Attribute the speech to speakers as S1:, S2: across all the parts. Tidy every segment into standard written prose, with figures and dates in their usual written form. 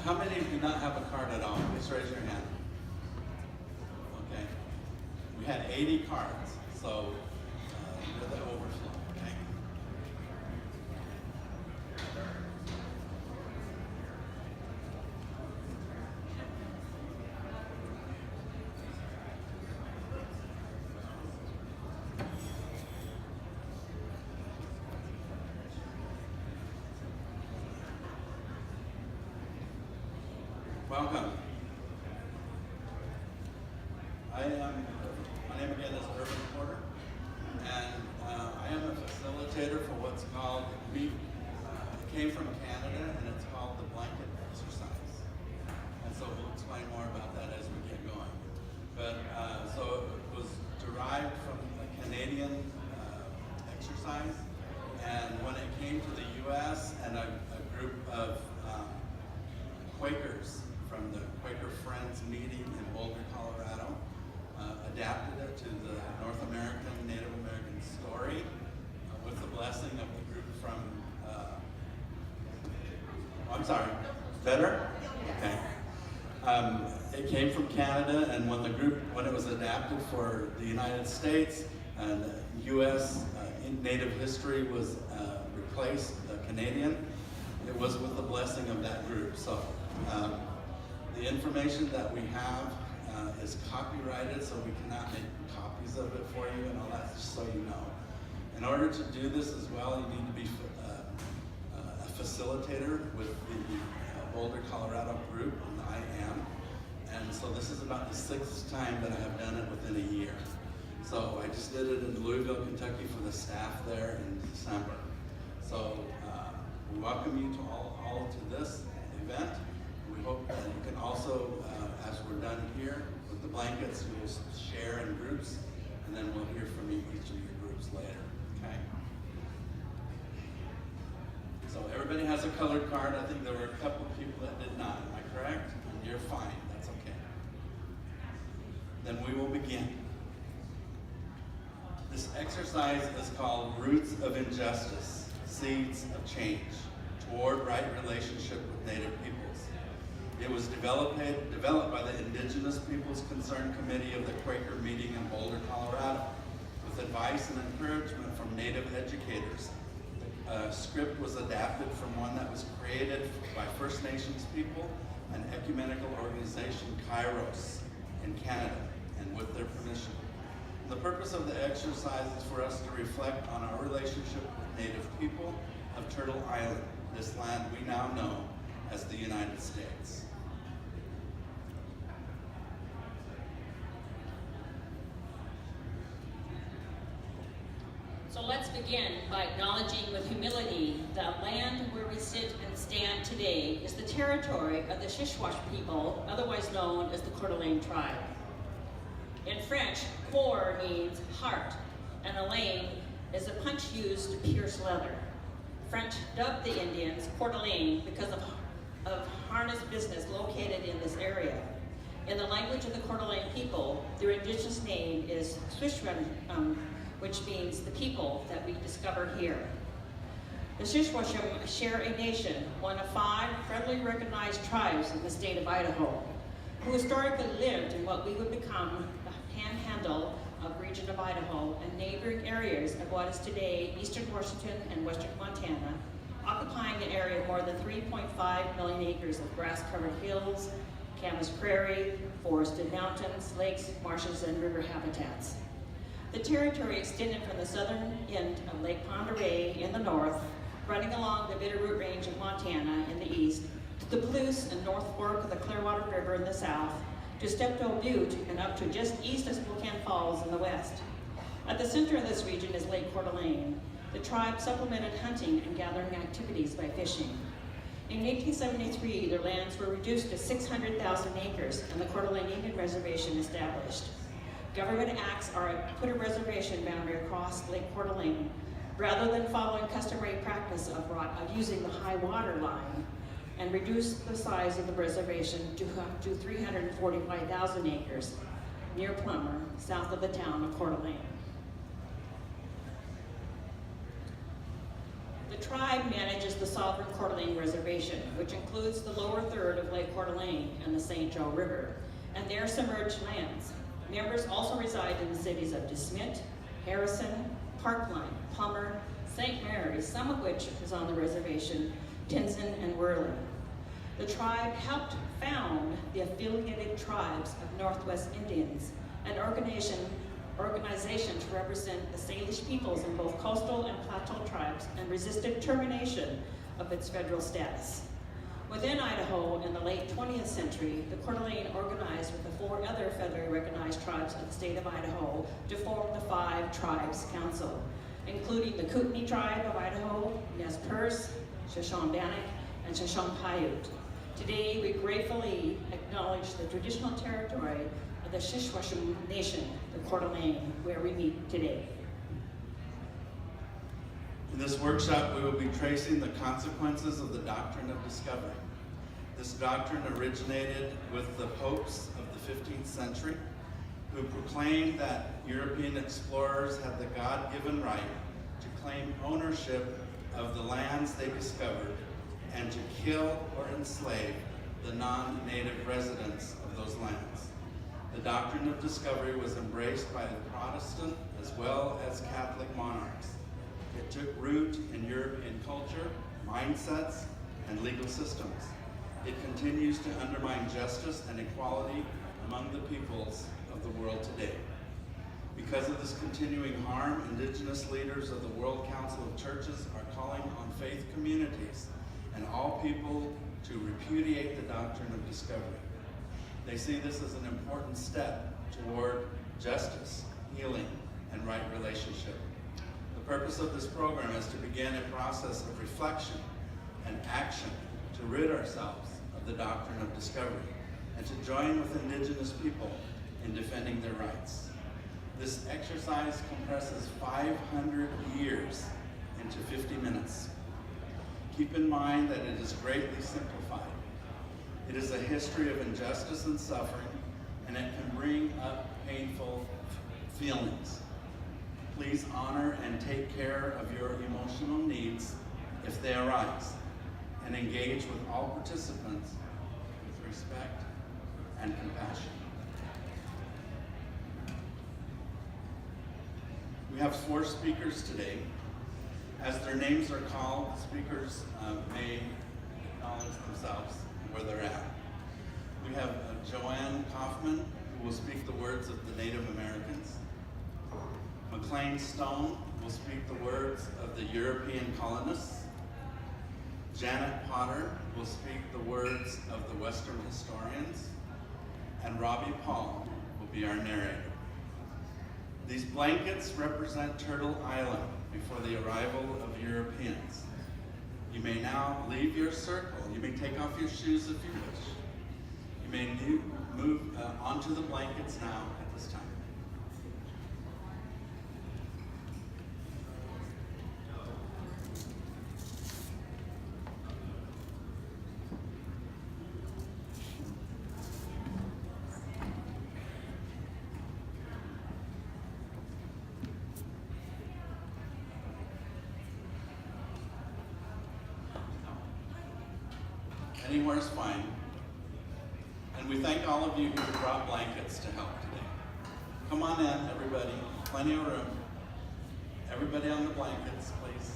S1: How many do not have a card at all? Please raise your hand. Okay. We had 80 cards, so you're the overflow. Okay. Welcome. My name again is Irvin Porter, and I am a facilitator for what's called, it came from Canada, and it's called the blanket exercise. And so we'll explain more about that as we get going. But so it was derived from a Canadian exercise, and when it came to the U.S. and a group of Quakers from the Quaker Friends meeting in Boulder, Colorado, adapted it to the North American, Native American story with the blessing of the group from, I'm sorry, better? Okay. It came from Canada, and when it was adapted for the United States, and U.S. Native history was replaced Canadian, it was with the blessing of that group. So the information that we have is copyrighted, so we cannot make copies of it for you and all that, just so you know. In order to do this as well, you need to be a facilitator with the Boulder, Colorado group, and I am. And so this is about the 6th time that I have done it within a year. So I just did it in Louisville, Kentucky for the staff there in December. So we welcome you to all to this event. We hope that you can also, as we're done here with the blankets, we will share in groups, and then we'll hear from each of your groups later, okay? So everybody has a colored card. I think there were a couple of people that did not. Am I correct? You're fine. That's okay. Then we will begin. This exercise is called Roots of Injustice, Seeds of Change, toward right relationship with Native peoples. It was developed by the Indigenous Peoples Concerned Committee of the Quaker meeting in Boulder, Colorado, with advice and encouragement from Native educators. The script was adapted from one that was created by First Nations people, an ecumenical organization, Kairos, in Canada, and with their permission. The purpose of the exercise is for us to reflect on our relationship with Native people of Turtle Island, this land we now know as the United States.
S2: So let's begin by acknowledging with humility that land where we sit and stand today is the territory of the Shishwash people, otherwise known as the Coeur d'Alene tribe. In French, coeur means heart, and Alene is a punch used to pierce leather. French dubbed the Indians Coeur d'Alene because of harness business located in this area. In the language of the Coeur d'Alene people, their indigenous name is Swishran, which means the people that we discover here. The Shishwasham share a nation, one of 5 federally recognized tribes in the state of Idaho, who historically lived in what we would become the panhandle of region of Idaho and neighboring areas of what is today eastern Washington and western Montana, occupying an area of more than 3.5 million acres of grass-covered hills, canvas prairie, forested mountains, lakes, marshes, and river habitats. The territory extended from the southern end of Lake Pend Oreille in the north, running along the Bitterroot Range of Montana in the east, to the Palouse and North Fork of the Clearwater River in the south, to Steptoe Butte and up to just east of Spokane Falls in the west. At the center of this region is Lake Coeur d'Alene. The tribe supplemented hunting and gathering activities by fishing. In 1873, their lands were reduced to 600,000 acres and the Coeur d'Alene Indian Reservation established. Government acts put a reservation boundary across Lake Coeur d'Alene rather than following customary practice of using the high water line, and reduced the size of the reservation to 345,000 acres near Plummer, south of the town of Coeur d'Alene. The tribe manages the sovereign Coeur d'Alene Reservation, which includes the lower third of Lake Coeur d'Alene and the St. Joe River, and their submerged lands. Members also reside in the cities of DeSmet, Harrison, Parkline, Plummer, St. Mary's, some of which is on the reservation, Tinson, and Whirling. The tribe helped found the Affiliated Tribes of Northwest Indians, an organization to represent the Salish peoples in both coastal and plateau tribes, and resisted termination of its federal status. Within Idaho, in the late 20th century, the Coeur d'Alene organized with the 4 other federally recognized tribes of the state of Idaho to form the 5 Tribes Council, including the Kootenai Tribe of Idaho, Nez Perce, Shoshone-Bannock, and Shoshone-Paiute. Today, we gratefully acknowledge the traditional territory of the Shishwashum Nation, the Coeur d'Alene, where we meet today.
S1: In this workshop, we will be tracing the consequences of the doctrine of discovery. This doctrine originated with the popes of the 15th century, who proclaimed that European explorers had the God-given right to claim ownership of the lands they discovered and to kill or enslave the non-native residents of those lands. The doctrine of discovery was embraced by the Protestant as well as Catholic monarchs. It took root in European culture, mindsets, and legal systems. It continues to undermine justice and equality among the peoples of the world today. Because of this continuing harm, indigenous leaders of the World Council of Churches are calling on faith communities and all people to repudiate the doctrine of discovery. They see this as an important step toward justice, healing, and right relationship. The purpose of this program is to begin a process of reflection and action to rid ourselves of the doctrine of discovery and to join with indigenous people in defending their rights. This exercise compresses 500 years into 50 minutes. Keep in mind that it is greatly simplified. It is a history of injustice and suffering, and it can bring up painful feelings. Please honor and take care of your emotional needs if they arise, and engage with all participants with respect and compassion. We have 4 speakers today. As their names are called, speakers may acknowledge themselves and where they're at. We have Joanne Kaufman, who will speak the words of the Native Americans. McLean Stone will speak the words of the European colonists. Janet Potter will speak the words of the Western historians. And Robbie Paul will be our narrator. These blankets represent Turtle Island before the arrival of Europeans. You may now leave your circle. You may take off your shoes if you wish. You may move onto the blankets now at this time. Anywhere's fine. And we thank all of you who brought blankets to help today. Come on in, everybody. Plenty of room. Everybody on the blankets, please.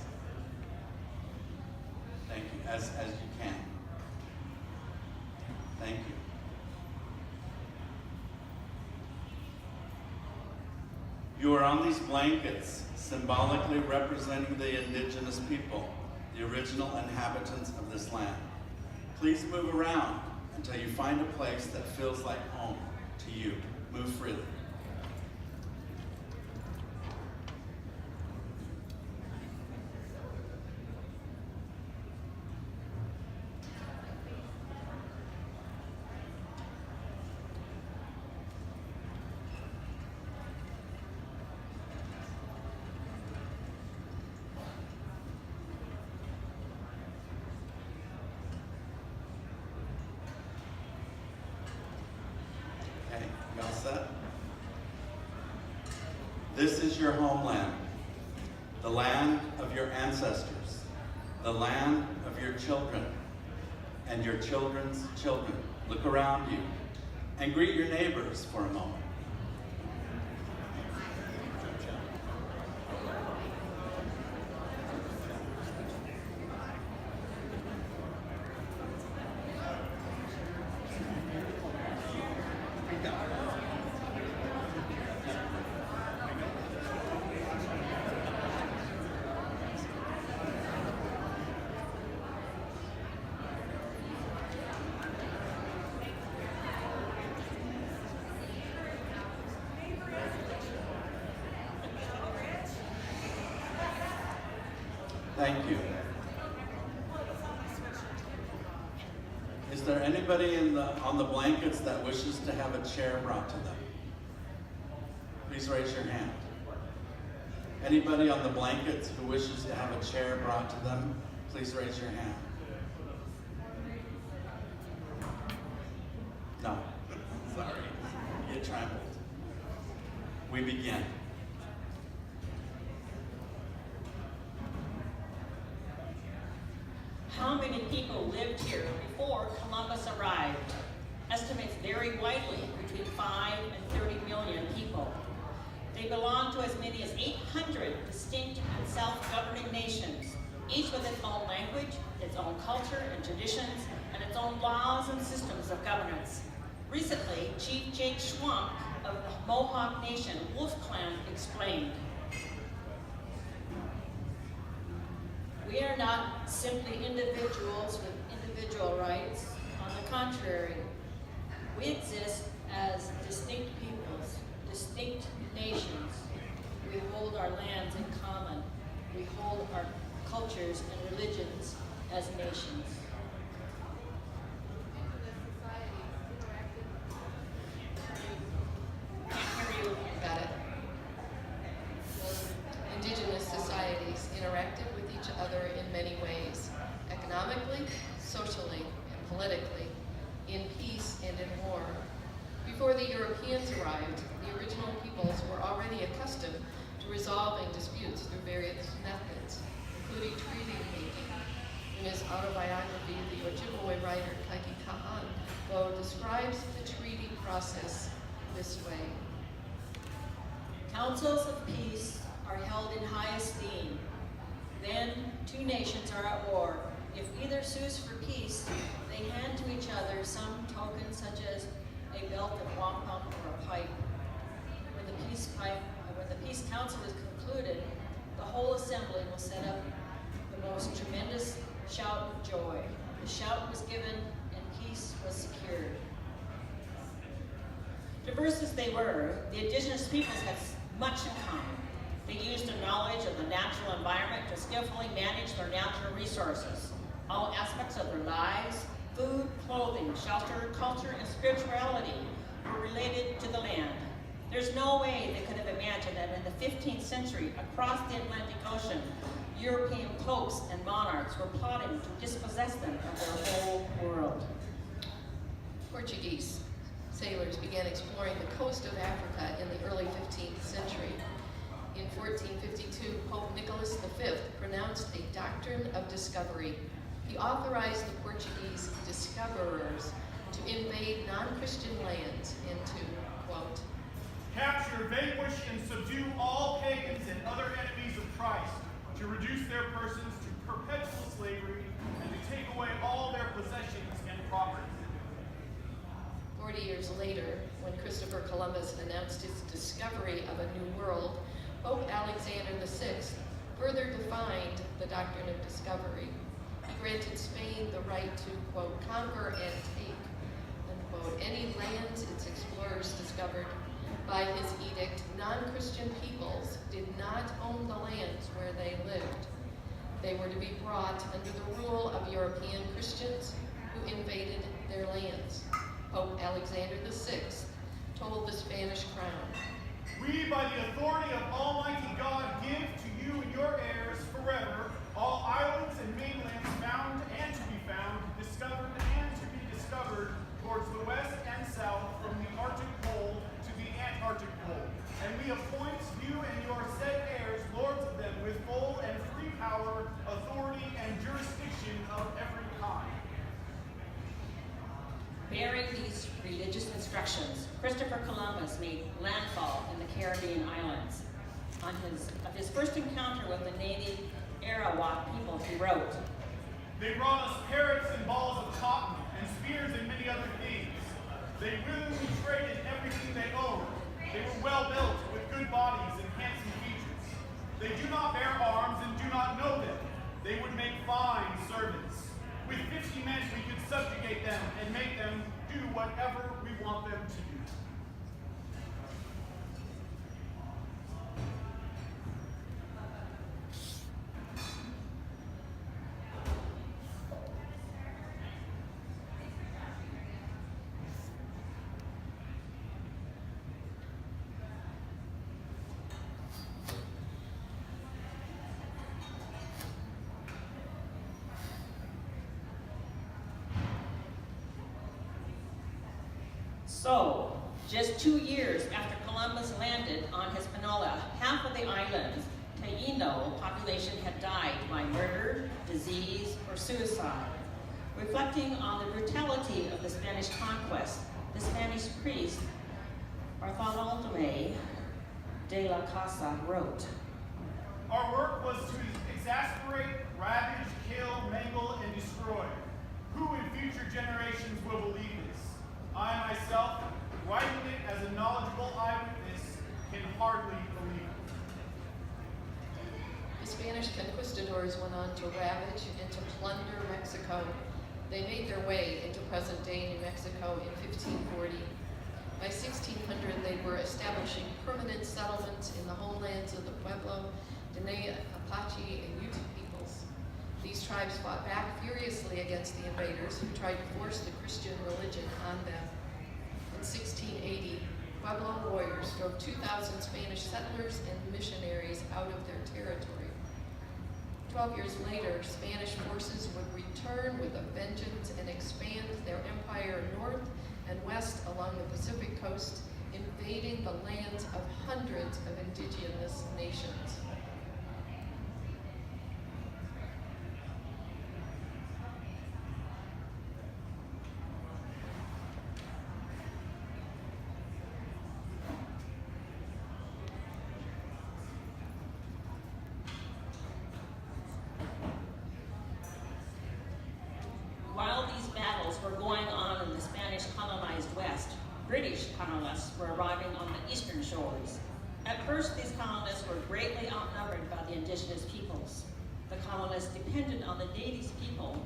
S1: Thank you, as you can. Thank you. You are on these blankets, symbolically representing the indigenous people, the original inhabitants of this land. Please move around until you find a place that feels like home to you. Move freely. Y'all set? This is your homeland, the land of your ancestors, the land of your children and your children's children. Look around you and greet your neighbors for a moment. Thank you. Is there anybody on the blankets that wishes to have a chair brought to them? Please raise your hand. Anybody on the blankets who wishes to have a chair brought to them, please raise your hand. No. Sorry. You trampled. We begin.
S2: How many people lived here before Columbus arrived? Estimates vary widely between 5 and 30 million people. They belong to as many as 800 distinct and self-governing nations, each with its own language, its own culture and traditions, and its own laws and systems of governance. Recently, Chief Jake Schwamp of the Mohawk Nation Wolf Clan explained, "We are not simply individuals with individual rights. On the contrary, we exist as distinct peoples, distinct nations. We hold our lands in common. We hold our cultures and religions as nations." Can't hear you.
S3: Got it. Indigenous societies interacted with each other in many ways, economically, socially, and politically, in peace and in war. Before the Europeans arrived, the original peoples were already accustomed to resolving disputes through various methods, including treaty making. In his autobiography, the Ojibwe writer Kaiki Kahan describes the treaty process this way.
S2: Councils of peace are held in high esteem. Then two nations are at war. If either sues for peace, they hand to each other some token such as a belt of wampum or a pipe. When the peace council is concluded, the whole assembly will set up the most tremendous shout of joy. The shout was given and peace was secured. Diverse as they were, the indigenous peoples had much in common. They used their knowledge of the natural environment to skillfully manage their natural resources. All aspects of their lives, food, clothing, shelter, culture, and spirituality were related to the land. There's no way they could have imagined that in the 15th century, across the Atlantic Ocean, European popes and monarchs were plotting to dispossess them of their whole world.
S3: Portuguese sailors began exploring the coast of Africa in the early 15th century. In 1452, Pope Nicholas V pronounced a doctrine of discovery. He authorized the Portuguese discoverers to invade non-Christian lands and to, quote,
S4: "Capture, vanquish, and subdue all pagans and other enemies of Christ, to reduce their persons to perpetual slavery, and to take away all their possessions and property."
S3: 40 years later, when Christopher Columbus announced his discovery of a new world, Pope Alexander VI further defined the doctrine of discovery. He granted Spain the right to, quote, "conquer and take," unquote, any lands its explorers discovered. By his edict, non-Christian peoples did not own the lands where they lived. They were to be brought under the rule of European Christians who invaded their lands. Pope Alexander VI told the Spanish crown,
S4: "We, by the authority of Almighty God, give to you and your heirs forever all islands and mainlands found and to be found, discovered and to be discovered, towards the west and south, from the Arctic Pole to the Antarctic Pole. And we appoint you and your said heirs lords of them with full and free power, authority, and jurisdiction
S2: Bearing these religious instructions, Christopher Columbus made landfall in the Caribbean islands. Of his first encounter with the native Arawak people, he wrote,
S4: They brought us parrots and balls of cotton, and spears and many other things. They willingly traded everything they owned. They were well built, with good bodies and handsome features. They do not bear arms and do not know them. They would make fine servants. With 50 men we could subjugate them and make them do whatever we want them to do.
S2: So, just 2 years after Columbus landed on Hispaniola, half of the island's Taino population had died by murder, disease, or suicide. Reflecting on the brutality of the Spanish conquest, the Spanish priest Bartolomé de la Casa wrote,
S4: Our work was to exasperate, ravage, kill, mangle, and destroy. Who in future generations will believe this? I myself, writing it as a knowledgeable eyewitness, can hardly believe it.
S3: The Spanish conquistadors went on to ravage and to plunder Mexico. They made their way into present-day New Mexico in 1540. By 1600, they were establishing permanent settlements in the homelands of the Pueblo, Diné, Apache, and Ute peoples. These tribes fought back furiously against the invaders who tried to force the Christian religion on them. In 1680, Pueblo warriors drove 2,000 Spanish settlers and missionaries out of their territory. 12 years later, Spanish forces would return with a vengeance and expand their empire north and west along the Pacific coast, invading the lands of hundreds of indigenous nations.
S2: While these battles were going on in the Spanish colonized West, British colonists were arriving on the eastern shores. At first, these colonists were greatly outnumbered by the indigenous peoples. The colonists depended on the native people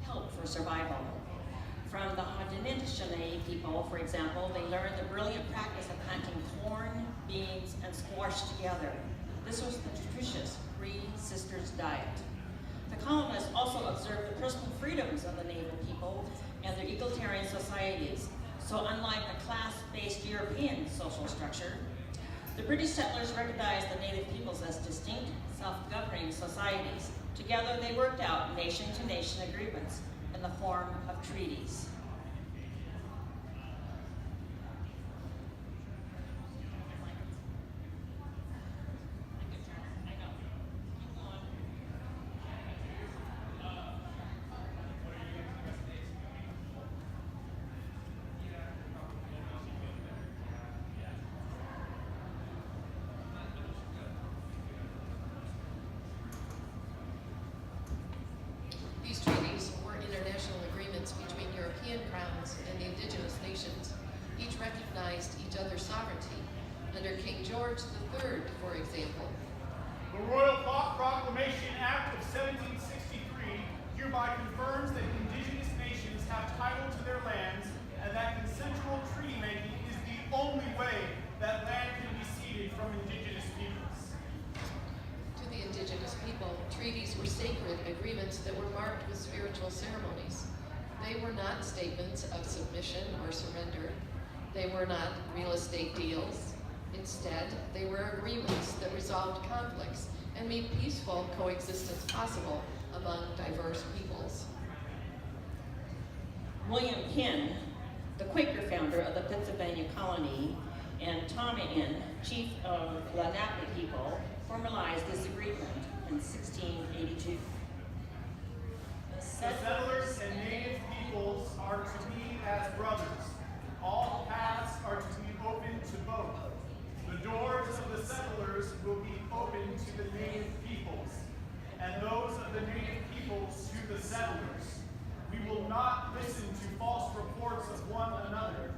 S2: help for survival. From the Haudenosaunee people, for example, they learned the brilliant practice of planting corn, beans, and squash together. This was the nutritious Three Sisters diet. The colonists also observed the personal freedoms of the native people and their egalitarian societies. So unlike the class-based European social structure, the British settlers recognized the native peoples as distinct, self-governing societies. Together they worked out nation-to-nation agreements in the form of treaties.
S3: These treaties were international agreements between European crowns and the indigenous nations. Each recognized each other's sovereignty. Under King George III, for example,
S4: The Royal Proclamation Act of 1763 hereby confirms that indigenous nations have title to their lands and that consensual treaty making is the only way that land can be ceded from indigenous peoples.
S3: to the indigenous people, treaties were sacred agreements that were marked with spiritual ceremonies. They were not statements of submission or surrender. They were not real estate deals. Instead, they were agreements that resolved conflicts and made peaceful coexistence possible among diverse peoples.
S2: William Penn, the Quaker founder of the Pennsylvania colony, and Tommy chief of Lenape people, formalized this agreement in 1682.
S4: The settlers and native peoples are to be as brothers. All paths are to be open to both. The doors of the settlers will be open to the native peoples, and those of the native peoples to the settlers. We will not listen to false reports of one another.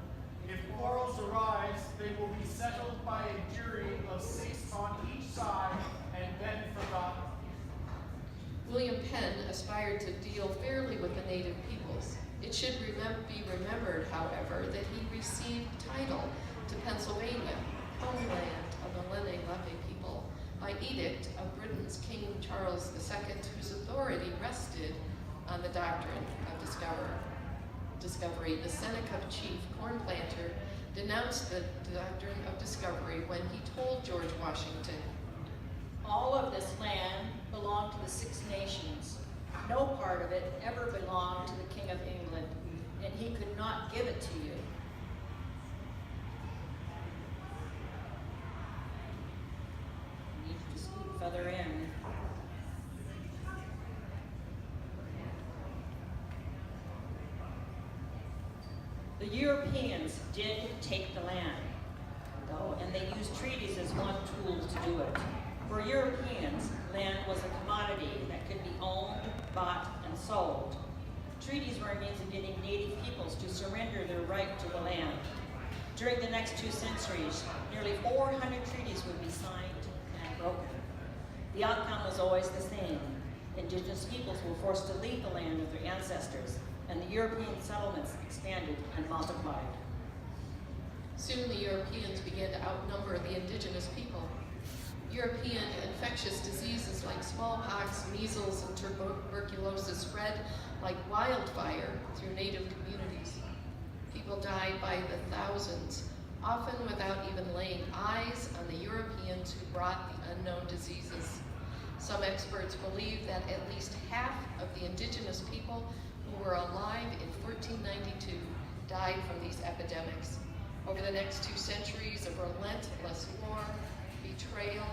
S4: If quarrels arise, they will be settled by a jury of 6 on each side and then forgotten.
S3: William Penn aspired to deal fairly with the native peoples. It should be remembered, however, that he received title to Pennsylvania, homeland of the Lenape people, by edict of Britain's King Charles II, whose authority rested on the doctrine of discovery. The Seneca chief, Corn Planter, denounced the doctrine of discovery when he told George Washington,
S2: All of this land belonged to the Six Nations. No part of it ever belonged to the King of England, and he could not give it to you. You need to scoot further in. The Europeans did take the land, though, and they used treaties as one tool to do it. For Europeans, land was a commodity that could be owned, bought, and sold. Treaties were a means of getting native peoples to surrender their right to the land. During the next 2 centuries, nearly 400 treaties would be signed and broken. The outcome was always the same. Indigenous peoples were forced to leave the land of their ancestors, and the European settlements expanded and multiplied.
S3: soon the Europeans began to outnumber the indigenous people. European infectious diseases like smallpox, measles, and tuberculosis spread like wildfire through native communities. People died by the thousands, often without even laying eyes on the Europeans who brought the unknown diseases. Some experts believe that at least half of the indigenous people who were alive in 1492 died from these epidemics. Over the next 2 centuries of relentless war, betrayal,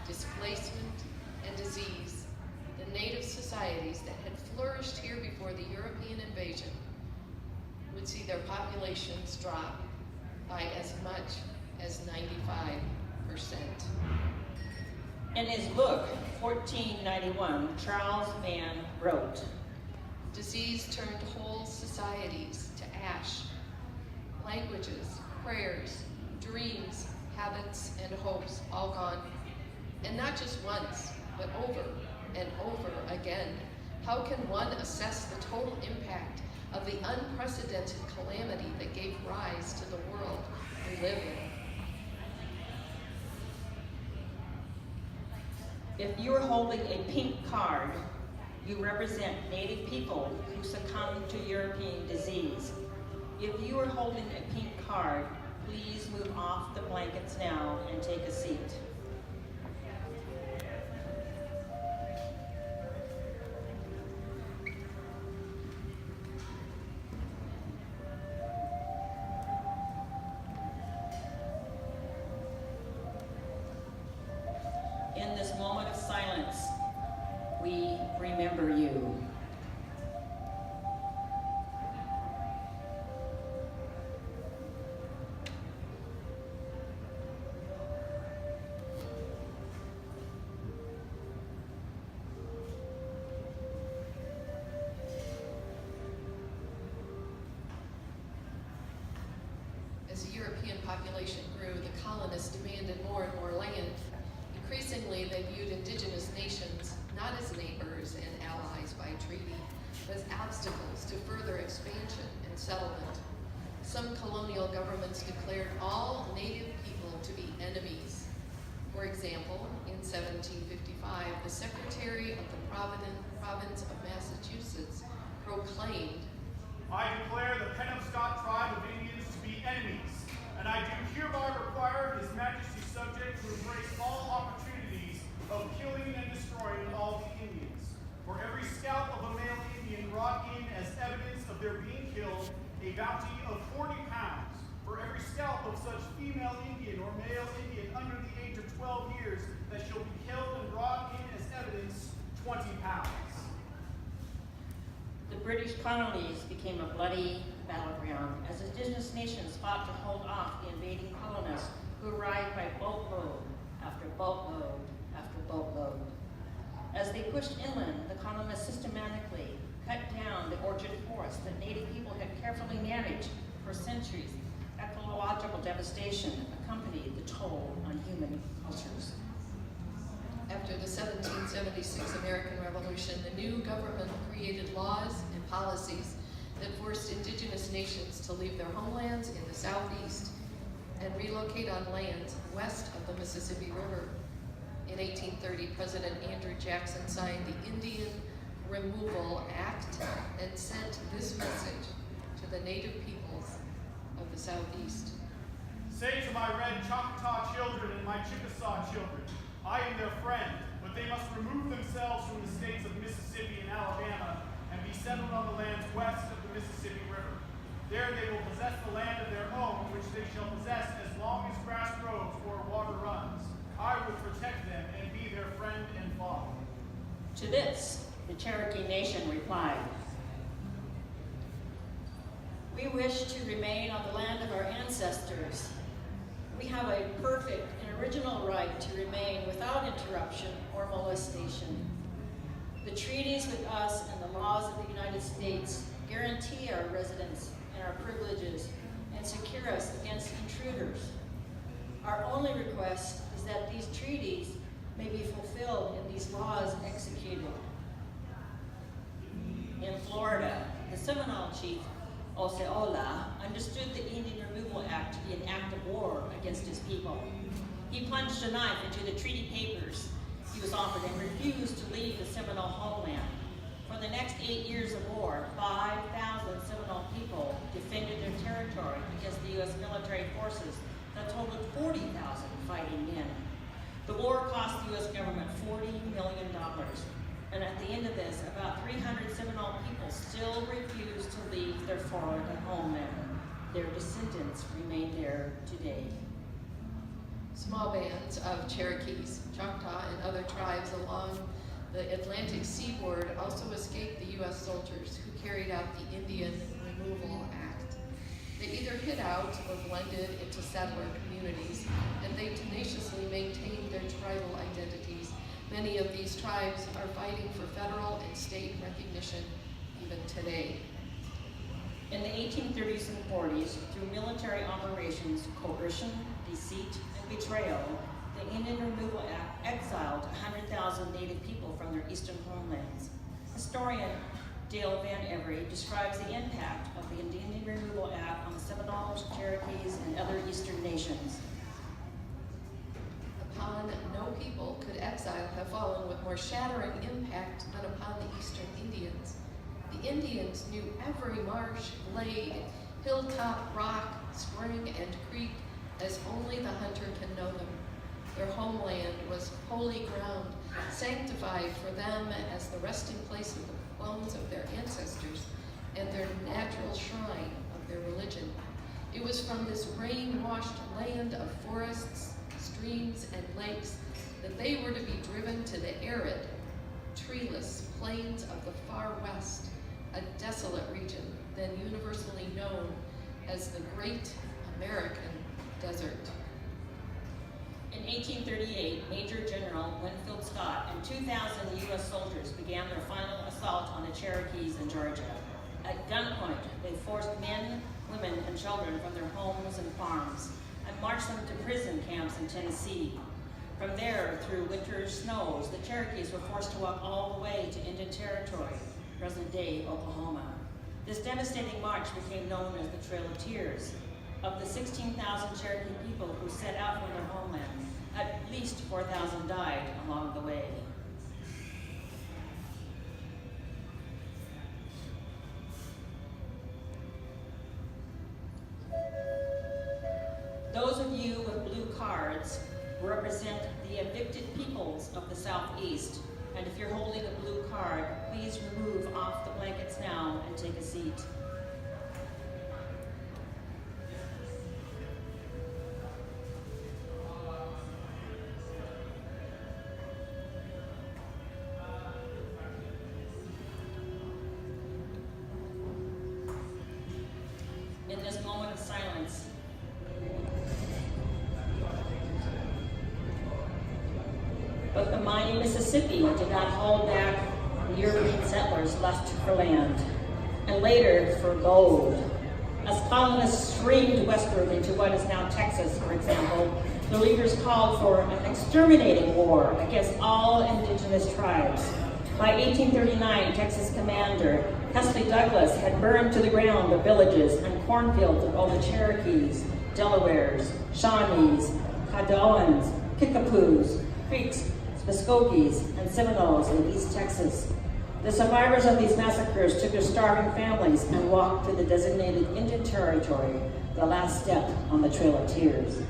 S3: displacement, and disease, the native societies that had flourished here before the European invasion would see their populations drop by as much as 95%.
S2: In his book, 1491, Charles Mann wrote,
S3: Disease turned whole societies to ash. Languages, prayers, dreams, habits, and hopes all gone. And not just once, but over and over again. How can one assess the total impact of the unprecedented calamity that gave rise to the world we live in?
S2: if you are holding a pink card, you represent Native people who succumbed to European disease. If you are holding a pink card, please move off the blankets now and take a seat. In this moment of silence, we remember you.
S3: As the European population grew, the colonists demanded more and more land. Increasingly, they viewed indigenous nations not as neighbors and allies by treaty, but as obstacles to further expansion and settlement. Some colonial governments declared all native people to be enemies. For example, in 1755, the Secretary of the Province of Massachusetts proclaimed,
S4: I declare the Penobscot tribe of Indians to be enemies, and I do hereby require His Majesty's subject to embrace all opportunities of killing and destroying all the Indians. For every scalp of a male Indian brought in as evidence of their being killed, a bounty of 40 pounds. For every scalp of such female Indian or male Indian under the age of 12 years that shall be killed and brought in as evidence, 20 pounds.
S2: The British colonies became a bloody battleground as indigenous nations fought to hold off the invading colonists who arrived by boatload after boatload after boatload. As they pushed inland, the colonists systematically cut down the orchard forests that native people had carefully managed for centuries. Ecological devastation accompanied the toll on human cultures.
S3: After the 1776 American Revolution, the new government created laws and policies that forced indigenous nations to leave their homelands in the southeast and relocate on lands west of the Mississippi River. In 1830, President Andrew Jackson signed the Indian Removal Act and sent this message to the native peoples of the southeast.
S4: Say to my red Choctaw children and my Chickasaw children, I am their friend, but they must remove themselves from the states of Mississippi and Alabama and be settled on the lands west of the Mississippi River. There they will possess the land of their own, which they shall possess as long as grass grows or water runs. I will protect them and be their friend and father.
S2: To this, the Cherokee Nation replied, we wish to remain on the land of our ancestors. We have a perfect and original right to remain without interruption or molestation. The treaties with us and the laws of the United States guarantee our residence and our privileges and secure us against intruders. Our only request is that these treaties may be fulfilled and these laws executed. In Florida, the Seminole chief, Osceola, understood the Indian Removal Act to be an act of war against his people. He plunged a knife into the treaty papers he was offered and refused to leave the Seminole homeland. For the next 8 years of war, 5,000 Seminole people defended their territory against the U.S. military forces that totaled 40,000 fighting men. The war cost the U.S. government $40 million. And at the end of this, about 300 Seminole people still refuse to leave their Florida homeland. Their descendants remain there today.
S3: Small bands of Cherokees, Choctaw, and other tribes along the Atlantic seaboard also escaped the U.S. soldiers who carried out the Indian Removal Act. They either hid out or blended into settler communities, and they tenaciously maintained their tribal identities. Many of these tribes are fighting for federal and state recognition even today.
S2: In the 1830s and 40s, through military operations, coercion, deceit, and betrayal, the Indian Removal Act exiled 100,000 native people from their eastern homelands. Historian Dale Van Every describes the impact of the Indian Removal Act on the Seminoles, Cherokees, and other eastern nations.
S3: Upon no people could exile have fallen with more shattering impact than upon the eastern Indians. The Indians knew every marsh, glade, hilltop, rock, spring, and creek as only the hunter can know them. Their homeland was holy ground, sanctified for them as the resting place of the bones of their ancestors and their natural shrine of their religion. It was from this rain-washed land of forests, streams, and lakes that they were to be driven to the arid, treeless plains of the far west, a desolate region then universally known as the Great American Desert.
S2: In 1838, Major General Winfield Scott and 2,000 U.S. soldiers began their final assault on the Cherokees in Georgia. At gunpoint, they forced men, women, and children from their homes and farms and marched them to prison camps in Tennessee. From there, through winter snows, the Cherokees were forced to walk all the way to Indian Territory, present-day Oklahoma. This devastating march became known as the Trail of Tears. Of the 16,000 Cherokee people who set out from their homeland, at least 4,000 died along the way. Those of you with blue cards represent the evicted peoples of the Southeast. And if you're holding a blue card, please remove off the blankets now and take a seat. But the mighty Mississippi did not hold back the European settlers' lust for land, and later for gold. As colonists streamed westward into what is now Texas, for example, the leaders called for an exterminating war against all indigenous tribes. By 1839, Texas commander Custer Douglas had burned to the ground the villages and cornfields of all the Cherokees, Delawares, Shawnees, Caddoans, Kickapoos, Creeks, Muskogees, and Seminoles in East Texas. The survivors of these massacres took their starving families and walked to the designated Indian Territory, the last step on the Trail of Tears.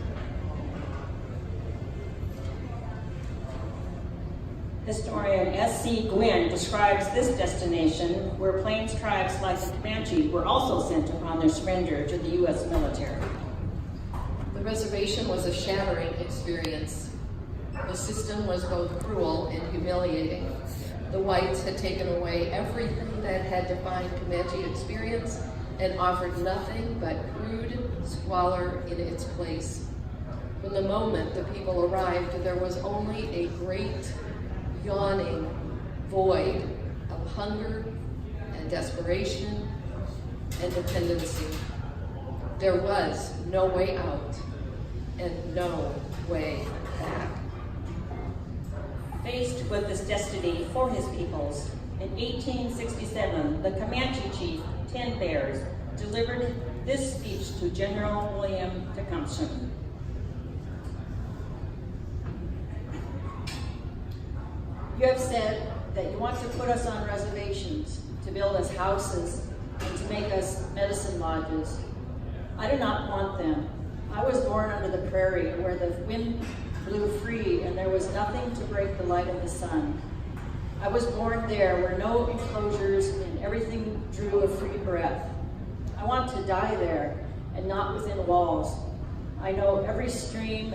S2: Historian S.C. Gwynn describes this destination where Plains tribes like the Comanche were also sent upon their surrender to the U.S. military.
S3: The reservation was a shattering experience. The system was both cruel and humiliating. The whites had taken away everything that had defined Comanche experience and offered nothing but crude squalor in its place. From the moment the people arrived, there was only a great, yawning void of hunger and desperation and dependency. There was no way out and no way back.
S2: Faced with this destiny for his peoples, in 1867, the Comanche chief, Ten Bears, delivered this speech to General William Tecumseh. You have said that you want to put us on reservations, to build us houses, and to make us medicine lodges. I do not want them. I was born under the prairie where the wind blew free and there was nothing to break the light of the sun. I was born there where no enclosures and everything drew a free breath. I want to die there and not within walls. I know every stream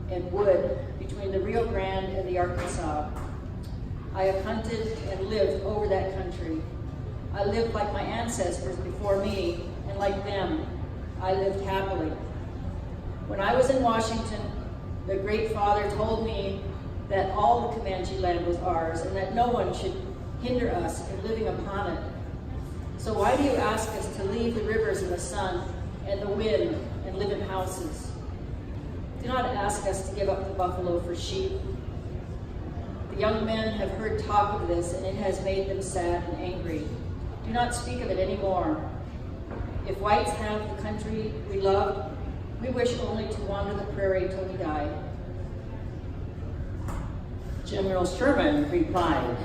S2: and wood between the Rio Grande and the Arkansas. I have hunted and lived over that country. I lived like my ancestors before me, and like them, I lived happily. When I was in Washington, the Great Father told me that all the Comanche land was ours and that no one should hinder us in living upon it. So why do you ask us to leave the rivers and the sun and the wind and live in houses? Do not ask us to give up the buffalo for sheep. The young men have heard talk of this and it has made them sad and angry. Do not speak of it anymore. If whites have the country we loved, we wish only to wander the prairie till we die. General Sherman replied,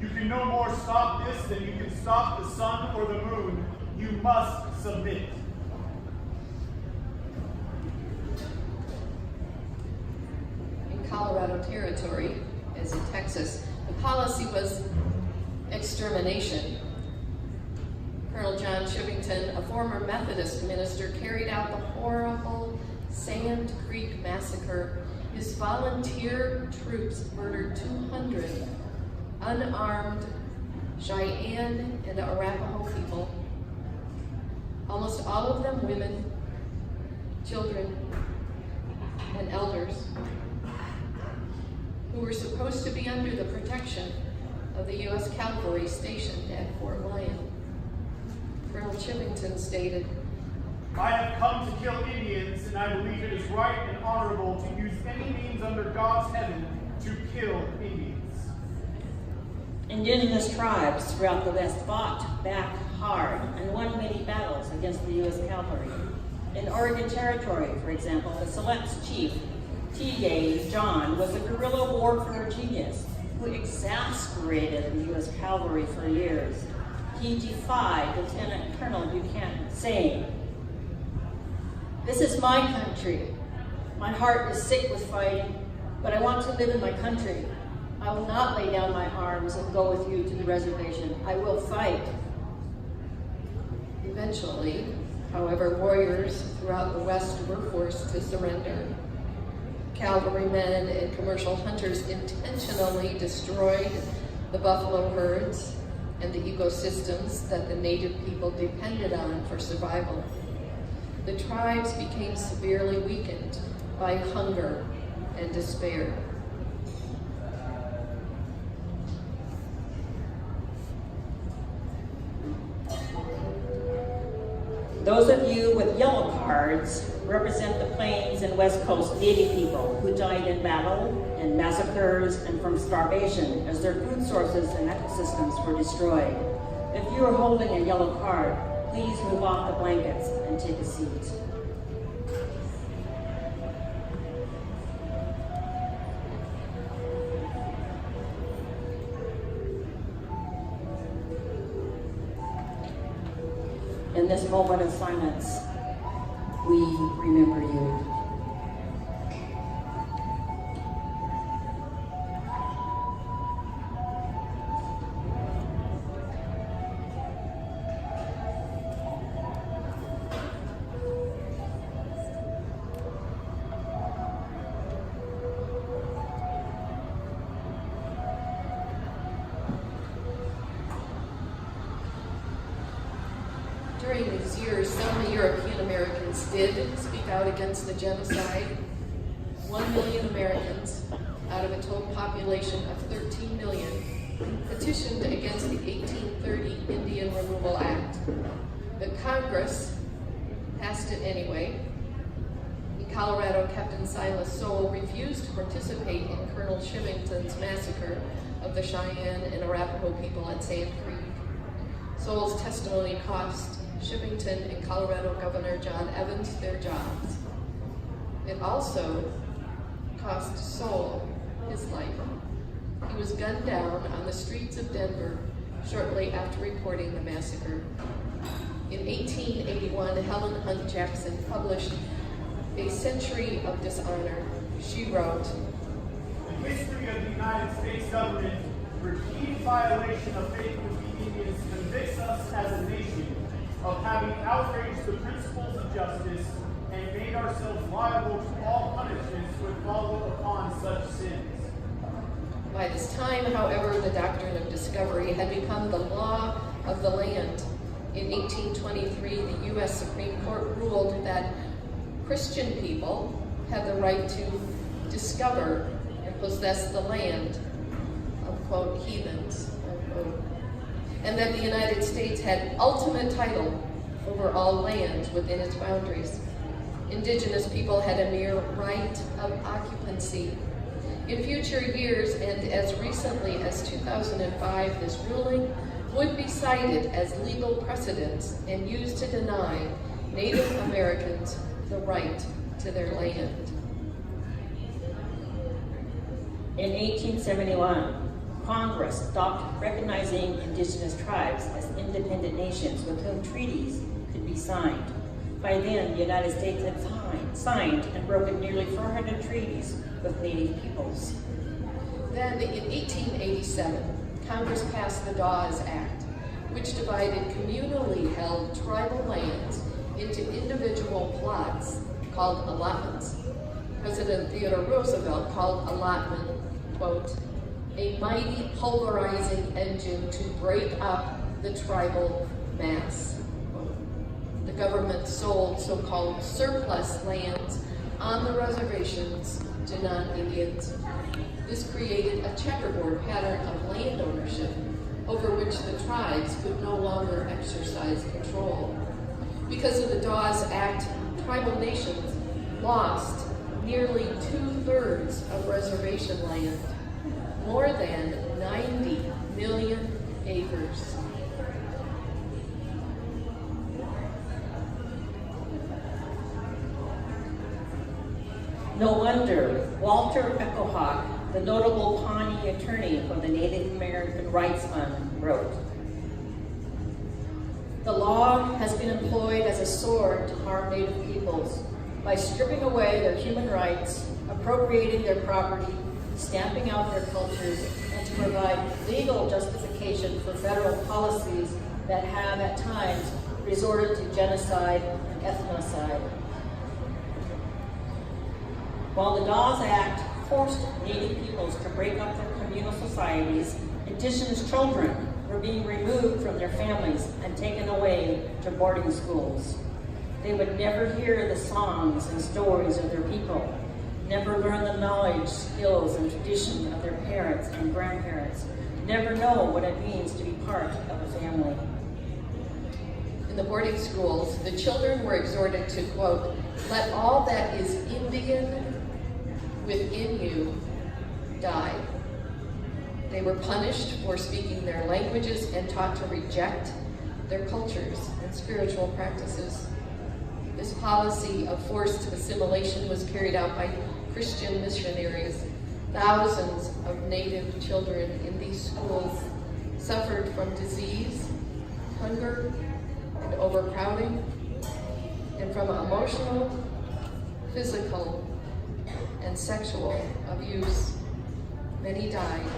S4: You can no more stop this than you can stop the sun or the moon. You must submit.
S3: In Colorado Territory, as in Texas, the policy was extermination. Colonel John Chivington, a former Methodist minister, carried out the horrible Sand Creek Massacre. His volunteer troops murdered 200 unarmed Cheyenne and Arapaho people, almost all of them women, children, and elders, who were supposed to be under the protection of the U.S. Cavalry stationed at Fort Lyon. Colonel Chivington stated,
S4: I have come to kill Indians, and I believe it is right and honorable to use any means under God's heaven to kill Indians.
S2: indigenous tribes throughout the West fought back hard and won many battles against the U.S. Cavalry. In Oregon Territory, for example, the Select's chief, T.A. John, was a guerrilla warfare genius who exasperated the U.S. Cavalry for years. He defied Lieutenant Colonel Buchanan, saying, "This is my country. My heart is sick with fighting, but I want to live in my country. I will not lay down my arms and go with you to the reservation. I will fight."
S3: Eventually, however, warriors throughout the West were forced to surrender. Cavalrymen and commercial hunters intentionally destroyed the buffalo herds and the ecosystems that the native people depended on for survival. The tribes became severely weakened by hunger and despair.
S2: Those of you with yellow cards represent the Plains and West Coast Native people who died in battle and massacres and from starvation as their food sources and ecosystems were destroyed. If you are holding a yellow card, please move off the blankets and take a seat. In this moment of silence, we remember you.
S3: During these years, some European Americans did speak out against the genocide. 1 million Americans, out of a total population of 13 million, petitioned against the 1830 Indian Removal Act. But Congress passed it anyway. In Colorado, Captain Silas Sowell refused to participate in Colonel Chivington's massacre of the Cheyenne and Arapaho people at Sand Creek. Sowell's testimony cost Chivington and Colorado Governor John Evans their jobs. It also cost Sowell his life. He was gunned down on the streets of Denver shortly after reporting the massacre. In 1881, Helen Hunt Jackson published A Century of Dishonor. She wrote,
S4: The history of the United States government, repeated violation of faith with the Indians, convicts us as a nation of having outraged the principles of justice and made ourselves liable to all punishments which follow upon such sins.
S3: By this time, however, the doctrine of discovery had become the law of the land. In 1823, the U.S. Supreme Court ruled that Christian people had the right to discover and possess the land of, quote, heathens, unquote, and that the United States had ultimate title over all lands within its boundaries. Indigenous people had a mere right of occupancy. In future years, and as recently as 2005, this ruling would be cited as legal precedents and used to deny Native Americans the right to their land.
S2: In 1871, Congress stopped recognizing indigenous tribes as independent nations with whom treaties could be signed. By then, the United States had signed and broken nearly 400 treaties with Native peoples.
S3: Then, in 1887, Congress passed the Dawes Act, which divided communally held tribal lands into individual plots called allotments. President Theodore Roosevelt called allotment, quote, a mighty pulverizing engine to break up the tribal mass. The government sold so-called surplus lands on the reservations to non-Indians. This created a checkerboard pattern of land ownership over which the tribes could no longer exercise control. Because of the Dawes Act, tribal nations lost nearly 2/3 of reservation land, more than 90 million acres.
S2: No wonder Walter Echohawk, the notable Pawnee attorney for the Native American Rights Fund, wrote, the law has been employed as a sword to harm Native peoples by stripping away their human rights, appropriating their property, stamping out their cultures, and to provide legal justification for federal policies that have at times resorted to genocide and ethnocide. While the Dawes Act forced Native peoples to break up their communal societies, indigenous children were being removed from their families and taken away to boarding schools. They would never hear the songs and stories of their people, never learn the knowledge, skills, and tradition of their parents and grandparents, never know what it means to be part of a family.
S3: In the boarding schools, the children were exhorted to, quote, "Let all that is Indian within you die." They were punished for speaking their languages and taught to reject their cultures and spiritual practices. This policy of forced assimilation was carried out by Christian missionaries. Thousands of Native children in these schools suffered from disease, hunger, and overcrowding, and from emotional, physical, and sexual abuse. Many died.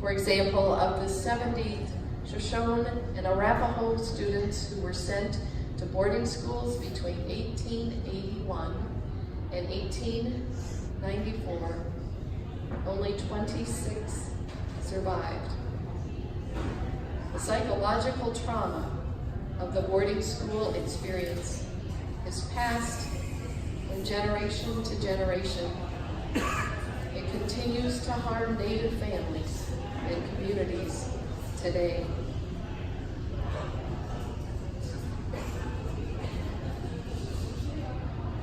S3: For example, of the 70 Shoshone and Arapaho students who were sent to boarding schools between 1881 and 1894, only 26 survived. The psychological trauma of the boarding school experience is passed from generation to generation. It continues to harm Native families and communities today.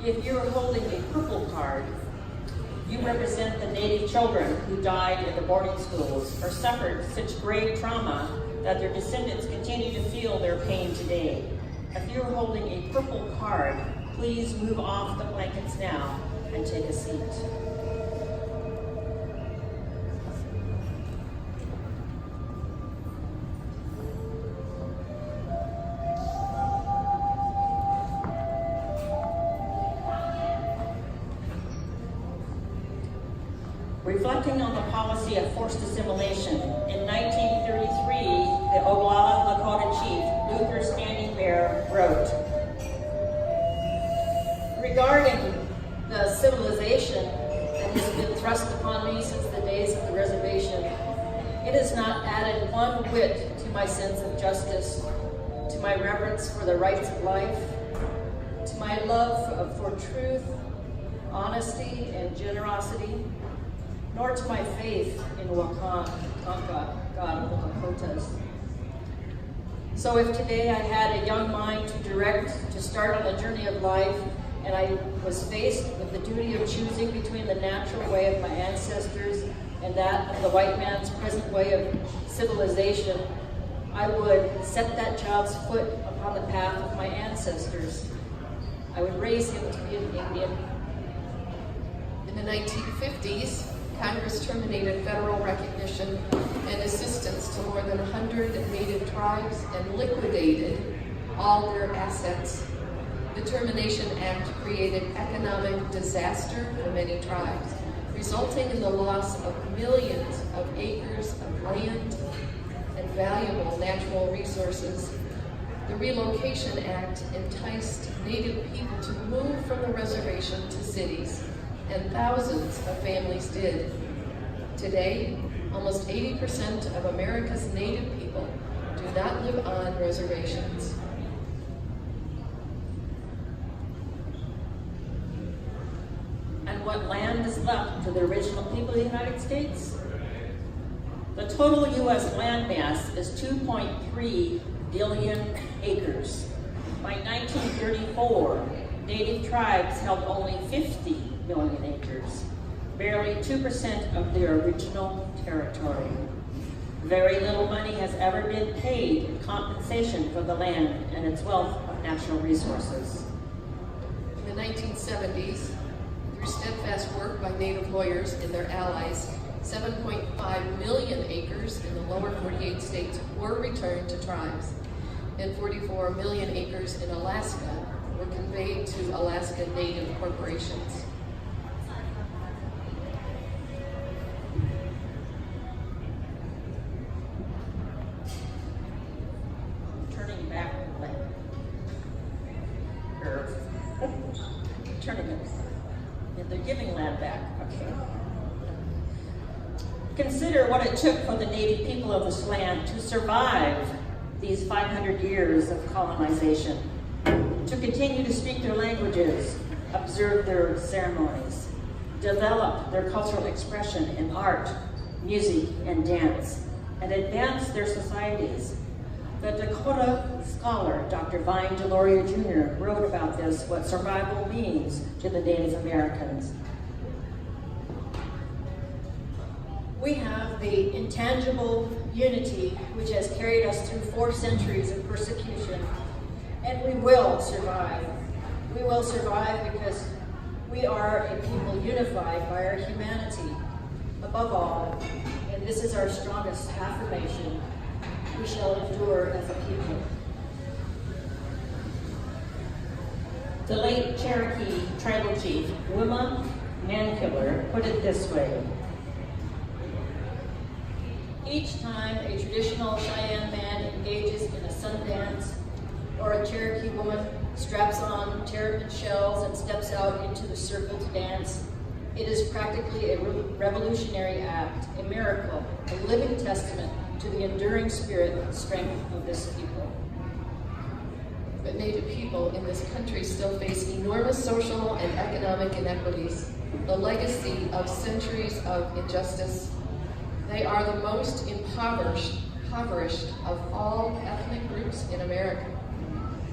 S2: If you're holding a purple card, you represent the Native children who died in the boarding schools or suffered such grave trauma that their descendants continue to feel their pain today. If you're holding a purple card, please move off the blankets now and take a seat. Reflecting on the policy of forced assimilation, in 1933, the Oglala Lakota chief, Luther Standing Bear, wrote, "Regarding the civilization that has been thrust upon me since the days of the reservation, it has not added one whit to my sense of justice, to my reverence for the rights of life, to my love for truth, honesty, and generosity, nor to my faith in Wakan, Tonka, God of the Lakotas. So if today I had a young mind to start on the journey of life, and I was faced with the duty of choosing between the natural way of my ancestors and that of the white man's present way of civilization, I would set that child's foot upon the path of my ancestors. I would raise him to be an Indian."
S3: In the 1950s, Congress terminated federal recognition and assistance to more than 100 Native tribes and liquidated all their assets. The Termination Act created economic disaster for many tribes, resulting in the loss of millions of acres of land and valuable natural resources. The Relocation Act enticed Native people to move from the reservation to cities, and thousands of families did. Today, almost 80% of America's Native people do not live on reservations.
S2: And what land is left to the original people of the United States? The total U.S. land mass is 2.3 billion acres. By 1934, Native tribes held only 50 million acres, barely 2% of their original territory. Very little money has ever been paid in compensation for the land and its wealth of natural resources.
S3: In the 1970s, through steadfast work by Native lawyers and their allies, 7.5 million acres in the lower 48 states were returned to tribes, and 44 million acres in Alaska were conveyed to Alaska Native corporations.
S2: Turning back, turning it. They're giving land back, okay. Consider what it took for the Native people of this land to survive these 500 years of colonization, to continue to speak their languages, observe their ceremonies, develop their cultural expression in art, music, and dance, and advance their societies. The Dakota scholar, Dr. Vine Deloria Jr., wrote about this, what survival means to the Native Americans. We have the intangible unity which has carried us through 4 centuries of persecution, and we will survive. We will survive because we are a people unified by our humanity. Above all, and this is our strongest affirmation, we shall endure as a people. The late Cherokee tribal chief, Wimma Mankiller, put it this way: each time a traditional Cheyenne man engages in a sun dance, or a Cherokee woman straps on terrapin shells and steps out into the circle to dance, it is practically a revolutionary act, a miracle, a living testament to the enduring spirit and strength of this people.
S3: But Native people in this country still face enormous social and economic inequities, the legacy of centuries of injustice. They are the most impoverished of all ethnic groups in America.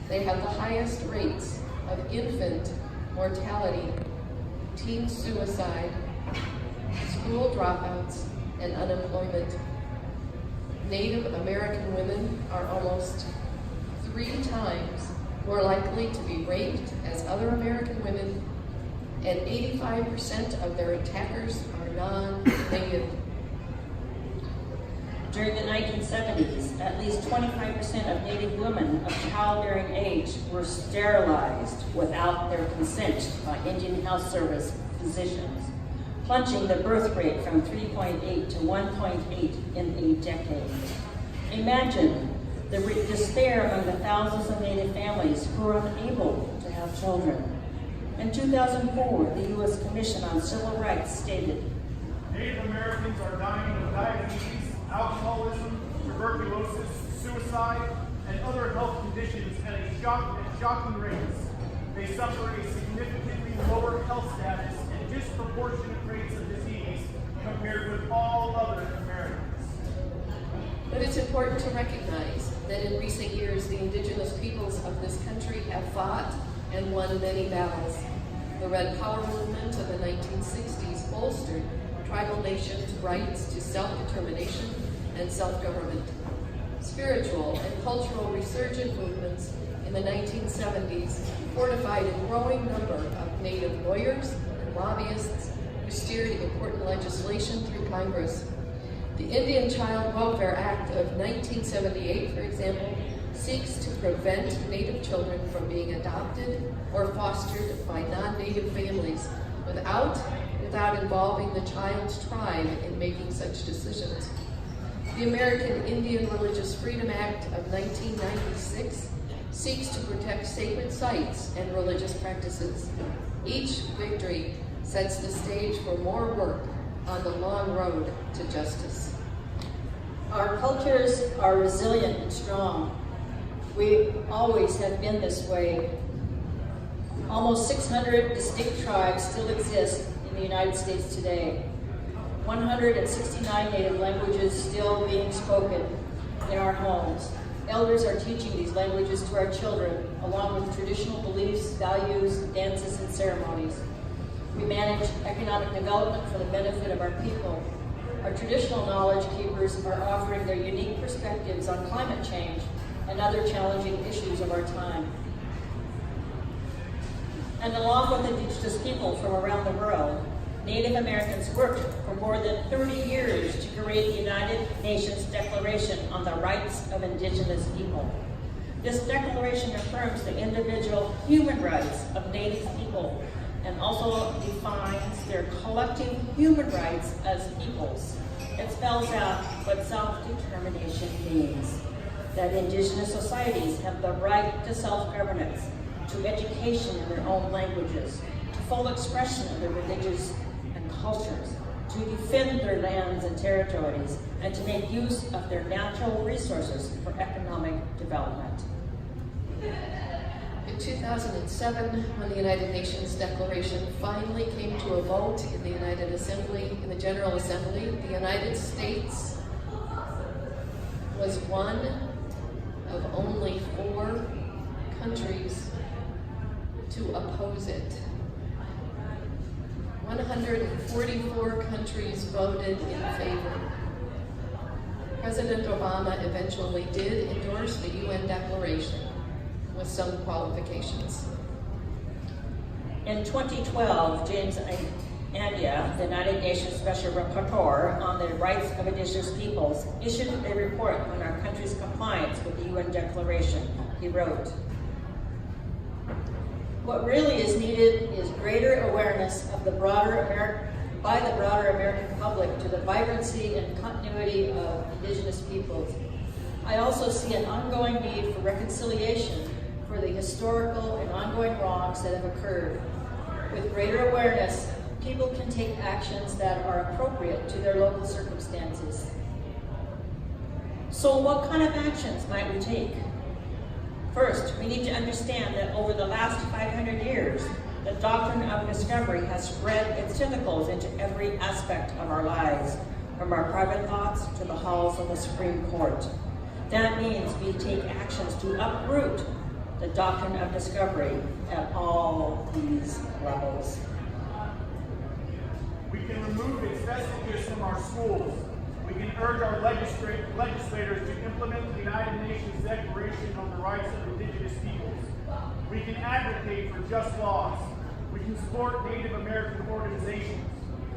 S3: They have the highest rates of infant mortality, teen suicide, school dropouts, and unemployment. Native American women are almost 3 times more likely to be raped as other American women, and 85% of their attackers are non-Native.
S2: During the 1970s, at least 25% of Native women of childbearing age were sterilized without their consent by Indian Health Service physicians, plunging the birth rate from 3.8 to 1.8 in a decade. Imagine the despair among the thousands of Native families who are unable to have children. In 2004, the U.S. Commission on Civil Rights stated,
S4: Native Americans are dying of diabetes, alcoholism, tuberculosis, suicide, and other health conditions at shocking rates. They suffer a significantly lower health status and disproportionate rates of disease compared with all other Americans.
S3: But it's important to recognize that in recent years, the indigenous peoples of this country have fought and won many battles. The Red Power movement of the 1960s bolstered tribal nations' rights to self-determination and self-government. Spiritual and cultural resurgent movements in the 1970s fortified a growing number of Native lawyers and lobbyists who steered important legislation through Congress. The Indian Child Welfare Act of 1978, for example, seeks to prevent Native children from being adopted or fostered by non-Native families without involving the child's tribe in making such decisions. The American Indian Religious Freedom Act of 1996 seeks to protect sacred sites and religious practices. Each victory sets the stage for more work on the long road to justice.
S2: our cultures are resilient and strong. We always have been this way. Almost 600 distinct tribes still exist in the United States today. 169 native languages still being spoken in our homes. Elders are teaching these languages to our children, along with traditional beliefs, values, dances, and ceremonies. We manage economic development for the benefit of our people. Our traditional knowledge keepers are offering their unique perspectives on climate change and other challenging issues of our time. And along with indigenous people from around the world, Native Americans worked for more than 30 years to create the United Nations Declaration on the Rights of Indigenous People. This declaration affirms the individual human rights of Native people and also defines their collective human rights as peoples. It spells out what self-determination means, that indigenous societies have the right to self-governance, to education in their own languages, to full expression of their religious and cultures, to defend their lands and territories, and to make use of their natural resources for economic development.
S3: In 2007, when the United Nations Declaration finally came to a vote in the in the General Assembly, the United States was one of only 4 countries to oppose it. 144 countries voted in favor. President Obama eventually did endorse the UN Declaration with some qualifications.
S2: In 2012, James Anya, the United Nations Special Rapporteur on the Rights of Indigenous Peoples, issued a report on our country's compliance with the UN Declaration. He wrote, "What really is needed is greater awareness of by the broader American public to the vibrancy and continuity of Indigenous peoples. I also see an ongoing need for reconciliation for the historical and ongoing wrongs that have occurred. With greater awareness, people can take actions that are appropriate to their local circumstances." So what kind of actions might we take? First, we need to understand that over the last 500 years, the doctrine of discovery has spread its tentacles into every aspect of our lives, from our private thoughts to the halls of the Supreme Court. That means we take actions to uproot the doctrine of discovery at all these levels.
S4: We can remove its vestiges from our schools. We can urge our legislators to implement the United Nations Declaration on the Rights of Indigenous Peoples. We can advocate for just laws. We can support Native American organizations.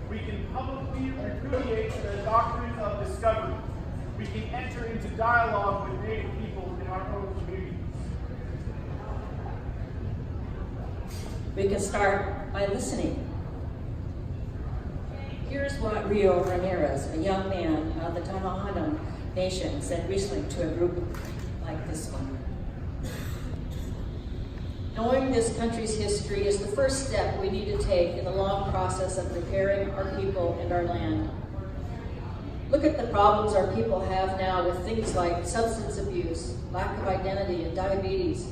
S4: We can publicly repudiate the doctrine of discovery. We can enter into dialogue with Native people in our own communities.
S2: We can start by listening. Here's what Rio Ramirez, a young man of the Tohono Nation, said recently to a group like this one. "Knowing this country's history is the first step we need to take in the long process of preparing our people and our land. Look at the problems our people have now with things like substance abuse, lack of identity, and diabetes.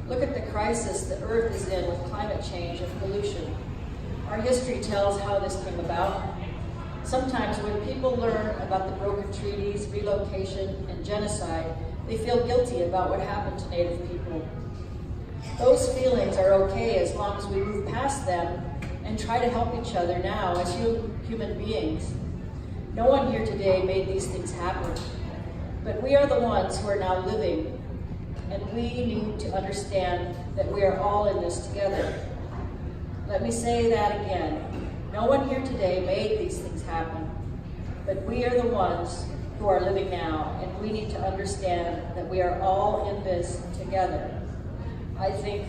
S2: Look at the crisis the earth is in with climate change and pollution. Our history tells how this came about. Sometimes when people learn about the broken treaties, relocation, and genocide, they feel guilty about what happened to Native people. Those feelings are okay as long as we move past them and try to help each other now as human beings. No one here today made these things happen, but we are the ones who are now living, and we need to understand that we are all in this together. Let me say that again. No one here today made these things happen, but we are the ones who are living now, and we need to understand that we are all in this together. I think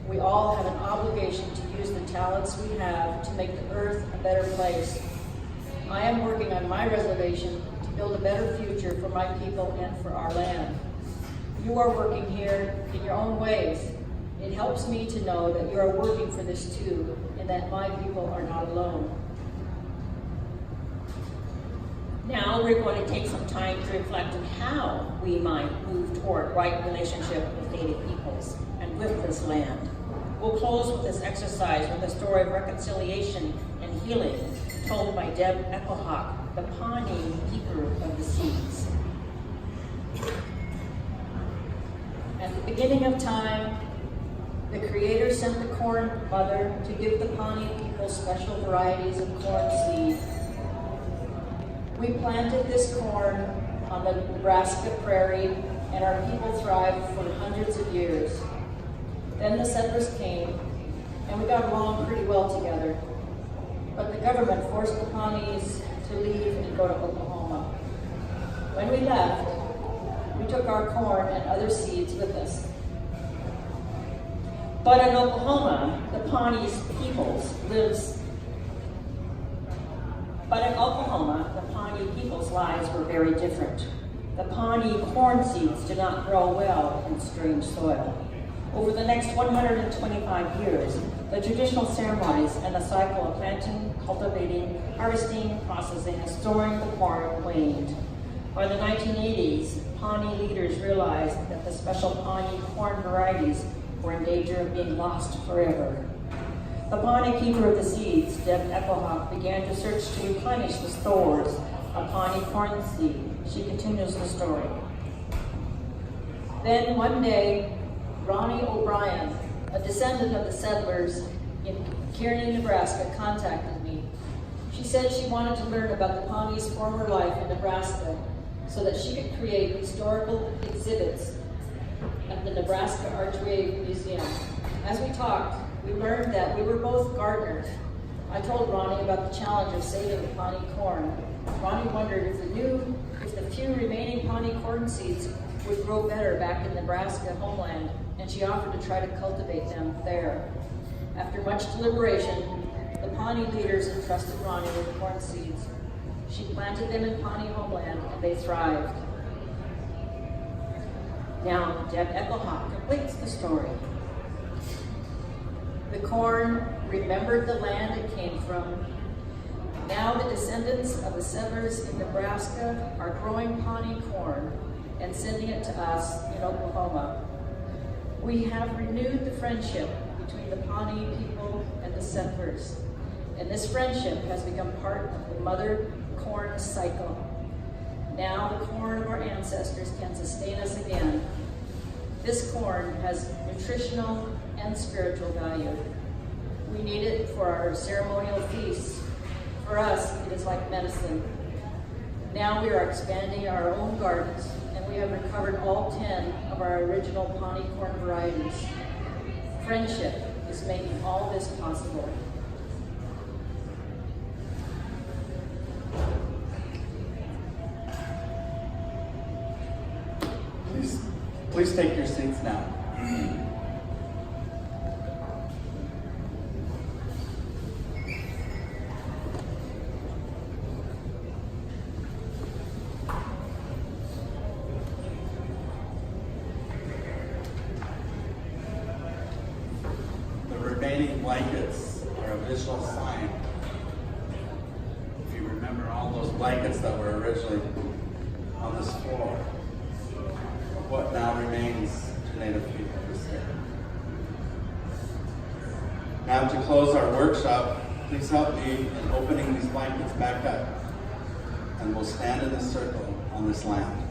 S2: we all have an obligation to use the talents we have to make the earth a better place. I am working on my reservation to build a better future for my people and for our land. You are working here in your own ways. It helps me to know that you are working for this too, and that my people are not alone." Now we're going to take some time to reflect on how we might move toward right relationship with Native peoples and with this land. We'll close with this exercise with a story of reconciliation and healing told by Deb Echohawk, the Pawnee keeper of the seeds. At the beginning of time, the Creator sent the corn mother to give the Pawnee people special varieties of corn seed. We planted this corn on the Nebraska prairie, and our people thrived for hundreds of years. Then the settlers came, and we got along pretty well together. But the government forced the Pawnees to leave and go to Oklahoma. When we left, we took our corn and other seeds with us. But in Oklahoma, the Pawnee people's lives were very different. The Pawnee corn seeds did not grow well in strange soil. Over the next 125 years, the traditional ceremonies and the cycle of planting, cultivating, harvesting, processing, and storing the corn waned. By the 1980s, Pawnee leaders realized that the special Pawnee corn varieties were in danger of being lost forever. The Pawnee keeper of the seeds, Deb Echohawk, began to search to replenish the stores of Pawnee corn seed. She continues the story. Then one day, Ronnie O'Brien, a descendant of the settlers in Kearney, Nebraska, contacted me. She said she wanted to learn about the Pawnees' former life in Nebraska so that she could create historical exhibits at the Nebraska Archway Museum. As we talked, we learned that we were both gardeners. I told Ronnie about the challenge of saving the Pawnee corn. Ronnie wondered if the few remaining Pawnee corn seeds would grow better back in Nebraska homeland, and she offered to try to cultivate them there. After much deliberation, the Pawnee leaders entrusted Ronnie with the corn seeds. She planted them in Pawnee homeland, and they thrived. Now, Deb Eckelhoff completes the story. The corn remembered the land it came from. Now the descendants of the settlers in Nebraska are growing Pawnee corn and sending it to us in Oklahoma. We have renewed the friendship between the Pawnee people and the settlers, and this friendship has become part of the mother corn cycle. Now the corn of our ancestors can sustain us again. This corn has nutritional and spiritual value. We need it for our ceremonial feasts. For us, it is like medicine. Now we are expanding our own gardens, and we have recovered all 10 of our original Pawnee corn varieties. Friendship is making all this possible.
S1: Please take your seats now. The remaining blankets are a visual sign. If you remember all those blankets that were originally on this floor, what now remains to Native people this year. Now to close our workshop, please help me in opening these blankets back up, and we'll stand in a circle on this land.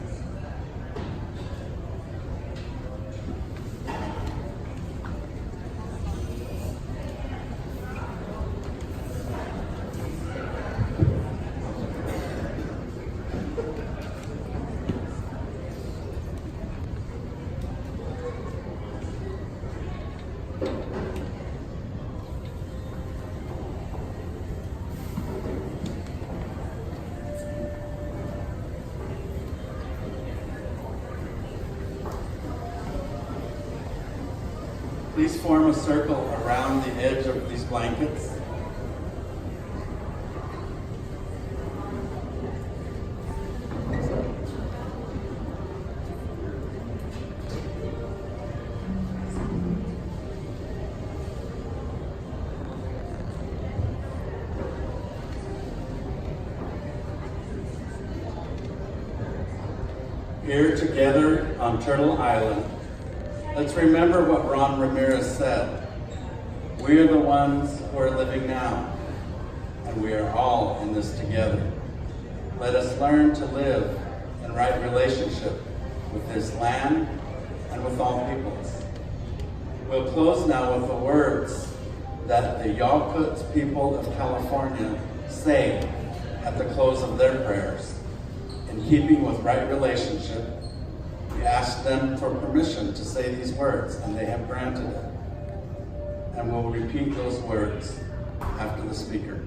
S1: Please form a circle around the edge of these blankets. Here together on Turtle Island, let's remember what Ron Ramirez said. We are the ones who are living now, and we are all in this together. Let us learn to live in right relationship with this land and with all peoples. We'll close now with the words that the Yawkut people of California say at the close of their prayers. In keeping with right relationship, we ask them for permission to say these words, and they have granted it. And we'll repeat those words after the speaker.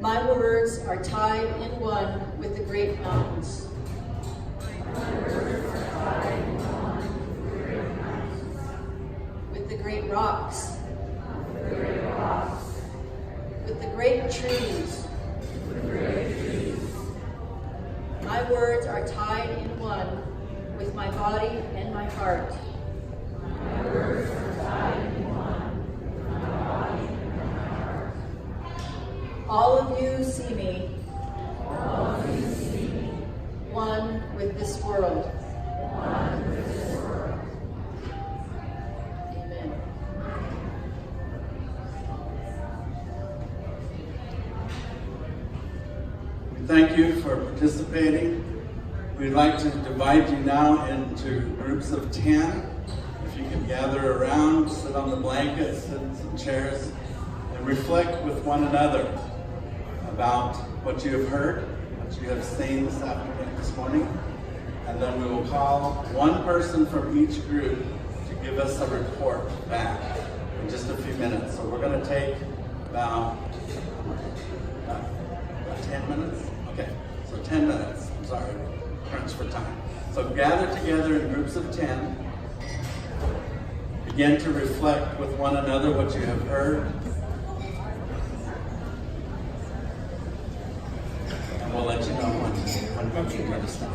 S2: My words are tied in one with the great mountains. With the great rocks. With the great trees. My words are tied in one with my body and my heart. All of you see me. One with this world. Amen.
S1: thank you for participating. We'd like to divide you now into groups of 10. If you can gather around, sit on the blankets, sit in some chairs, and reflect with one another about what you have heard, what you have seen this morning. And then we will call one person from each group to give us a report back in just a few minutes. So we're going to take about 10 minutes? Okay, so 10 minutes. I'm sorry, crunch for time. So gather together in groups of 10. Begin to reflect with one another what you have heard. And we'll let you know when you're ready to stop.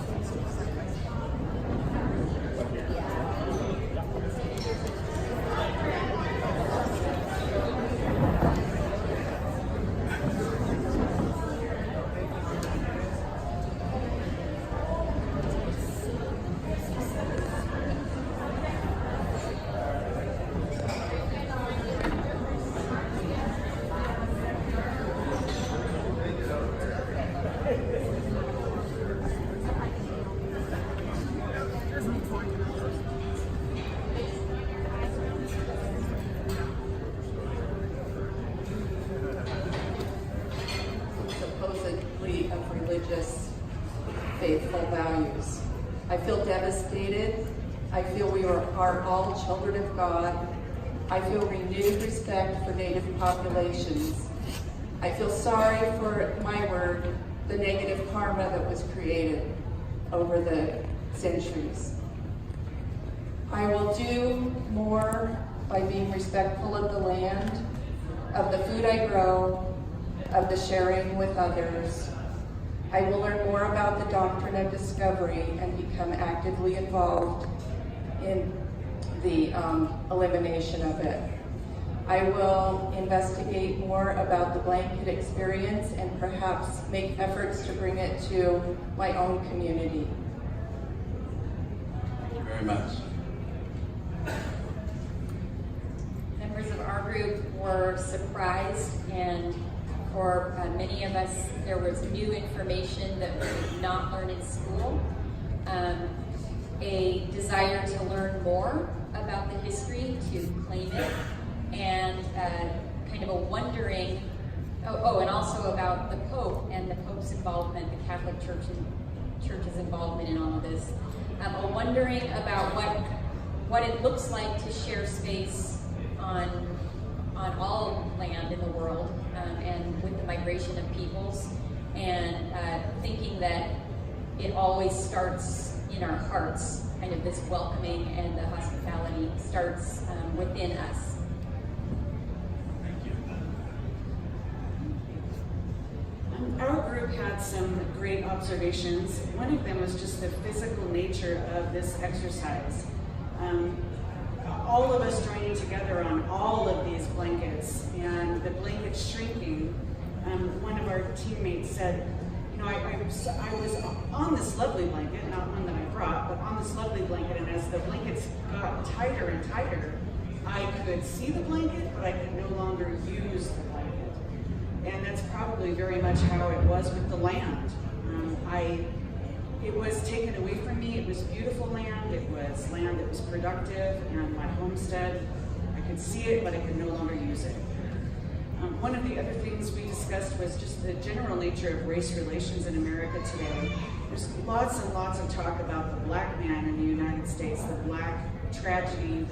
S5: Supposedly of religious, faithful values. I feel devastated. I feel we are all children of God. I feel renewed respect for Native populations. I feel sorry for my word, the negative karma that was created over the centuries. I will do more by being respectful of the land, of the food I grow, of the sharing with others. I will learn more about the doctrine of discovery and become actively involved in the elimination of it. I will investigate more about the blanket experience and perhaps make efforts to bring it to my own community.
S1: Thank you very much.
S2: Members of our group were surprised, and for many of us, there was new information that we did not learn in school. A desire to learn more about the history, to claim it, and kind of a wondering, and also about the Pope and the Pope's involvement, the Catholic Church's involvement in all of this. A wondering about what it looks like to share space on all land in the world, and with the migration of peoples, and thinking that it always starts in our hearts, kind of this welcoming and the hospitality starts within us.
S1: Thank you.
S6: Our group had some great observations. One of them was just the physical nature of this exercise. All of us joining together on all of these blankets, and the blankets shrinking. One of our teammates said, you know, I was on this lovely blanket, not one that I brought, but on this lovely blanket, and as the blankets got tighter and tighter, I could see the blanket, but I could no longer use the blanket. And that's probably very much how it was with the land. It was taken away from me. It was beautiful land. It was land that was productive, and my homestead, I could see it, but I could no longer use it. One of the other things we discussed was just the general nature of race relations in America today. There's lots and lots of talk about the black man in the United States, the black tragedy,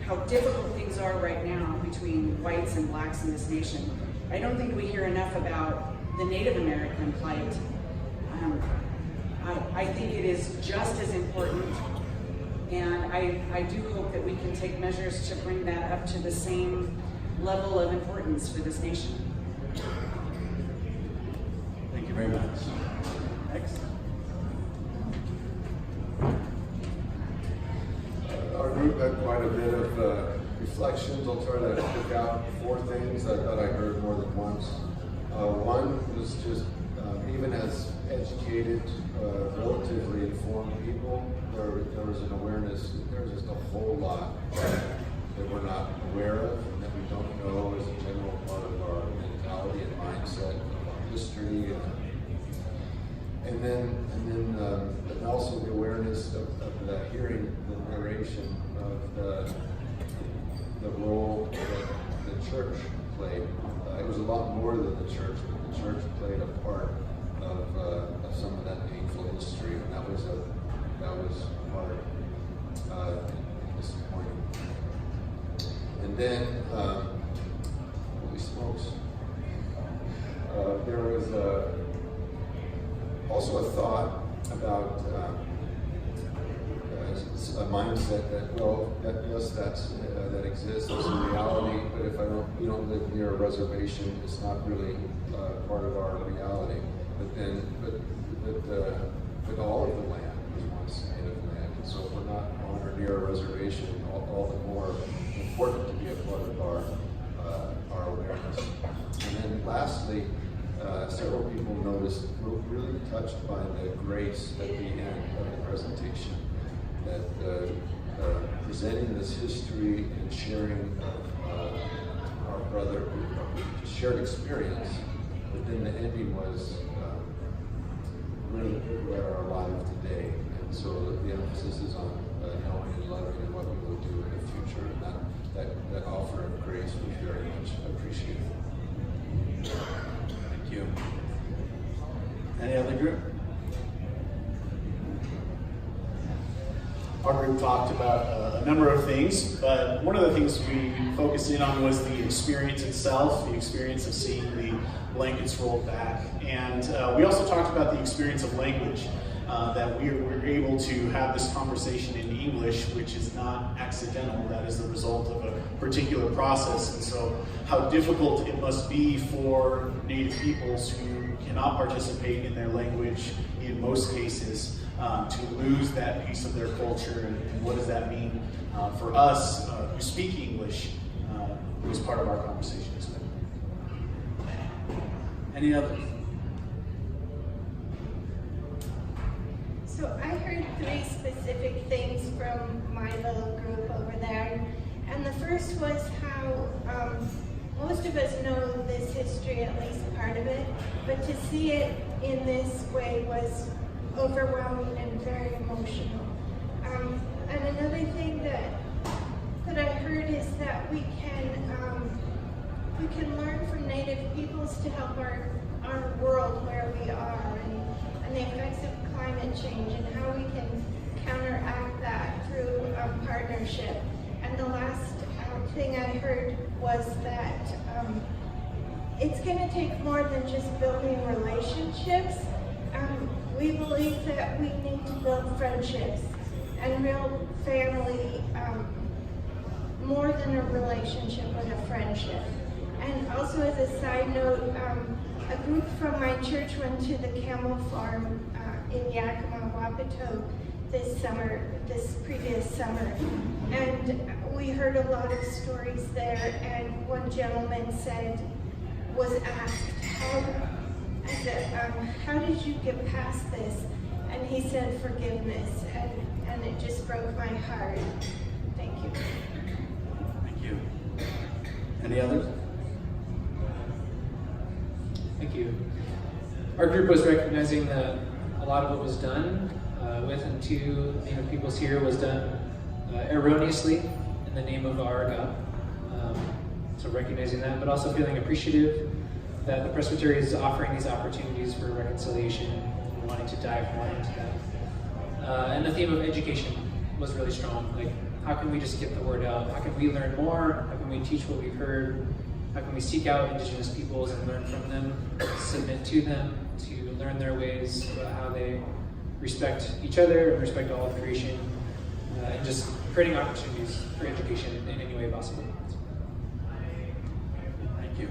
S6: how difficult things are right now between whites and blacks in this nation. I don't think we hear enough about the Native American plight. I think it is just as important, and I do hope that we can take measures to bring that up to the same level of importance for this nation.
S1: Thank you very much. Next.
S7: Our group had quite a bit of reflections. I'll try to pick out 4 things I thought I heard more than once. One was just, even as educated, relatively informed people, there was an awareness that there's just a whole lot that we're not aware of and that we don't know as a general part of our mentality and mindset, history, and but also the awareness of hearing the narration of the role that the church played. It was a lot more than the church, but the church played a part of some of that painful history, and that was hard, disappointing. And then, holy smokes, there was also a thought about a mindset that, well, that exists as a reality, but if we don't live near a reservation, it's not really part of our reality. But all of the land was once native land, and so if we're not on or near a reservation, all the more important to be a part of our awareness. And then lastly, several people noticed, were really touched by the grace at the end of the presentation, that presenting this history and sharing of our brother, shared experience, but then the ending was really who are alive today. And so the emphasis is on knowing and loving and what we will do in the future, and that offer of grace was very much appreciated.
S1: Thank you. Any other group?
S4: Our group talked about a number of things, but one of the things we focused in on was the experience itself, the experience of seeing the blankets rolled back. And we also talked about the experience of language, that we were able to have this conversation in English, which is not accidental. That is the result of a particular process. And so how difficult it must be for Native peoples who cannot participate in their language in most cases, to lose that piece of their culture, and what does that mean for us who speak English, was part of our conversation as well.
S1: Any others?
S8: So I heard 3 specific things from my little group over there. And the first was how most of us know this history, at least part of it, but to see it in this way was overwhelming and very emotional. And another thing that I heard is that we can learn from Native peoples to help our world where we are, and the effects of climate change, and how we can counteract that through partnership. And the last thing I heard was that it's going to take more than just building relationships. We believe that we need to build friendships and real family, more than a relationship, but a friendship. And also, as a side note, a group from my church went to the camel farm in Yakima, Wapato this previous summer. And we heard a lot of stories there, and one gentleman was asked, how did you get past this? And he said, forgiveness, and it just broke my heart. Thank you.
S1: Thank you. Any others?
S9: Thank you. Our group was recognizing that a lot of what was done with and to Native peoples here was done erroneously in the name of our God. So recognizing that, but also feeling appreciative that the Presbytery is offering these opportunities for reconciliation and wanting to dive more into that. And the theme of education was really strong. Like, how can we just get the word out? How can we learn more? How can we teach what we've heard? How can we seek out Indigenous peoples and learn from them, submit to them, to learn their ways, about how they respect each other and respect all of creation, and just creating opportunities for education in any way possible.
S1: Thank you.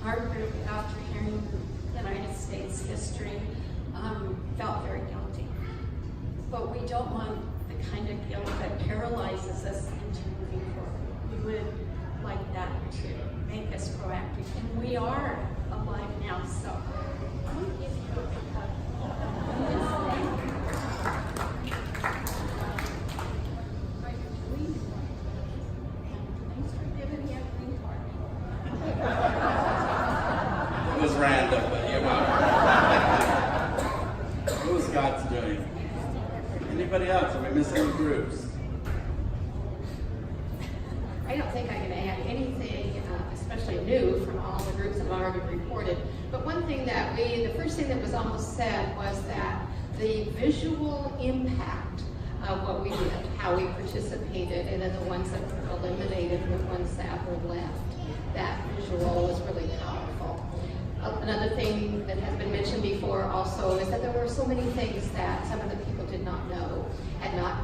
S10: Our group, after hearing the United States history, felt very guilty. But we don't want the kind of guilt that paralyzes us into moving forward. We would like that to make us proactive. And we are alive now, so I'm going to give you a big hug. Thanks for giving me a green card.
S1: was random, but you know. It was God's doing. Anybody else? Are we missing any groups?
S11: I don't think I can add anything, especially new, from all the groups that have already reported. But one thing that the first thing that was almost said was that the visual impact of what we did, how we participated, and then the ones that were eliminated, the ones that were left, that visual was really powerful. Another thing that has been mentioned before also is that there were so many things that some of the people did not know, had not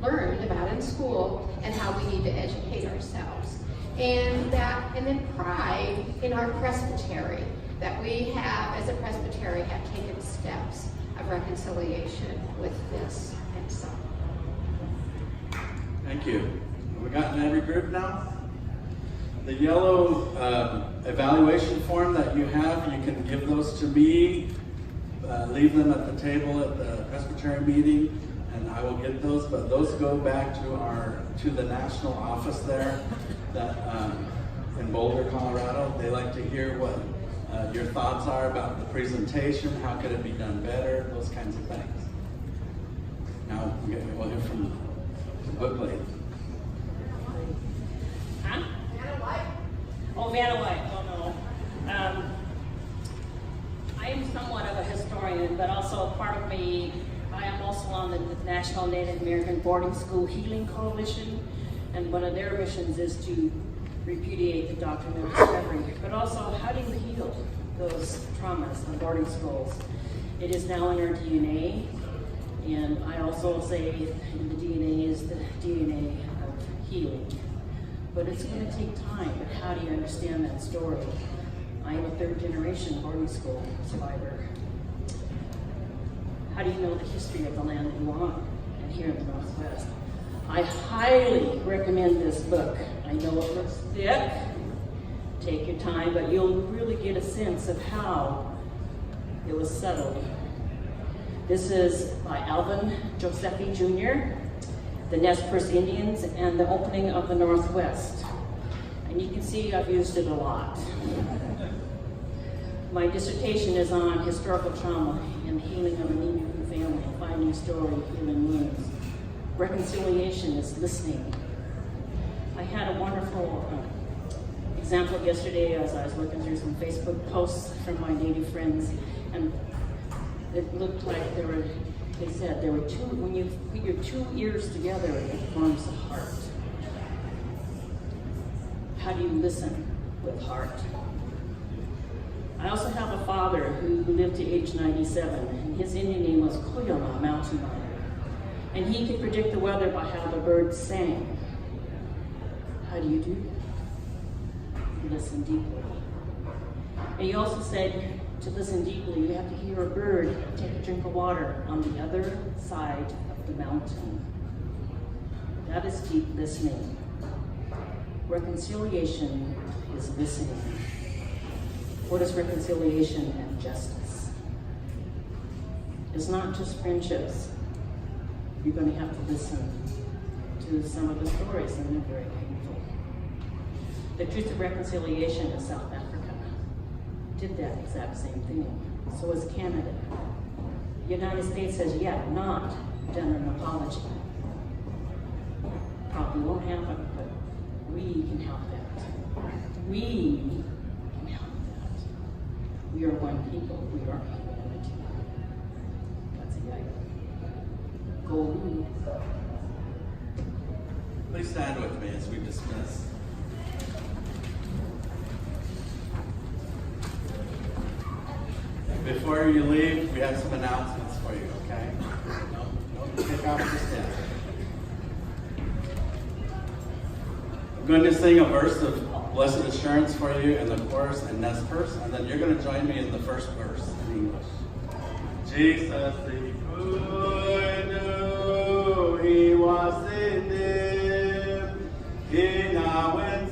S11: learned about in school, and how we need to educate ourselves. And then pride in our presbytery, that we have, as a presbytery, have taken steps of reconciliation with this and so.
S1: Thank you. Have we gotten every group now? The yellow evaluation form that you have, you can give those to me, leave them at the table at the Presbyterian meeting, and I will get those, but those go back to the national office there that in Boulder, Colorado. They like to hear what your thoughts are about the presentation, how could it be done better, those kinds of things. Now we'll hear from the book lady.
S2: Huh? Oh, Vanna White. Oh, no. I am somewhat of a historian, but also part of me, I am also on the National Native American Boarding School Healing Coalition, and one of their missions is to repudiate the doctrine of discovery, but also how do you heal those traumas in boarding schools? It is now in our DNA, and I also say the DNA is the DNA of healing. But it's going to take time, but how do you understand that story? I am a third-generation boarding school survivor. How do you know the history of the land you live on and here in the Northwest? I highly recommend this book. I know it looks thick. Take your time, but you'll really get a sense of how it was settled. This is by Alvin Josephi Jr., the Nez Perce Indians and the opening of the Northwest. And you can see I've used it a lot. My dissertation is on historical trauma and healing of an Inuit family, finding story, healing wounds. Reconciliation is listening. I had a wonderful example yesterday as I was looking through some Facebook posts from my Native friends, and it looked like they said there were two, when you put your two ears together, it forms a heart. How do you listen with heart? I also have a father who lived to age 97, and his Indian name was Kuyama, mountain lion. And he could predict the weather by how the birds sang. How do you do that? You listen deeply. And he also said, to listen deeply, you have to hear a bird take a drink of water on the other side of the mountain. That is deep listening. Reconciliation is listening. What is reconciliation and justice? It's not just friendships. You're going to have to listen to some of the stories, and they're very painful. The Truth of Reconciliation in South Africa did that exact same thing. So has Canada. The United States has yet not done an apology. Probably won't happen, but we can help that. We can help that. We are one people. We are humanity. That's a yay. Go.
S1: Please stand with me as we dismiss. Before you leave, we have some announcements for you, okay? Don't take off your step. I'm going to sing a verse of Blessed Assurance for you in the chorus in Nez Perce, and then you're going to join me in the first verse in English. Jesus, the good, he was in them, he now in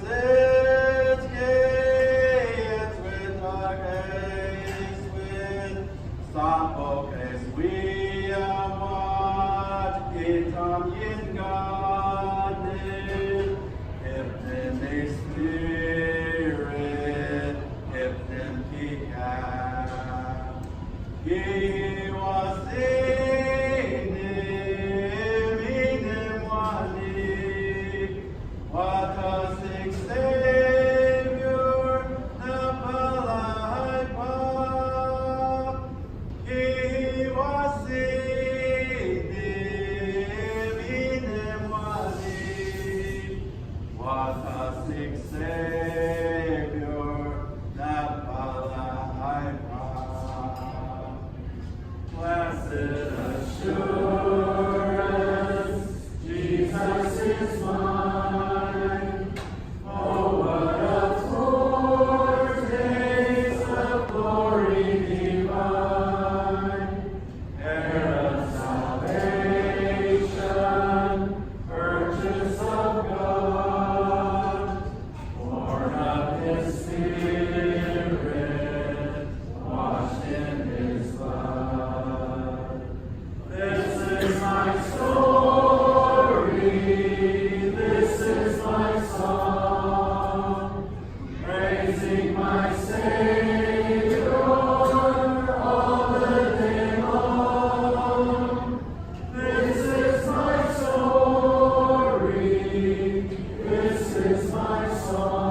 S1: we are what it on in God, if in the Spirit, if in He has. seek Savior, that Father I found. Blessed assurance, Jesus is mine. Oh, what a foretaste of glory divine, heir of salvation, purchase of God, born of His Spirit, washed in His blood. This is my story, this is my song, praising my Savior all the day long. This is my story, this is my song.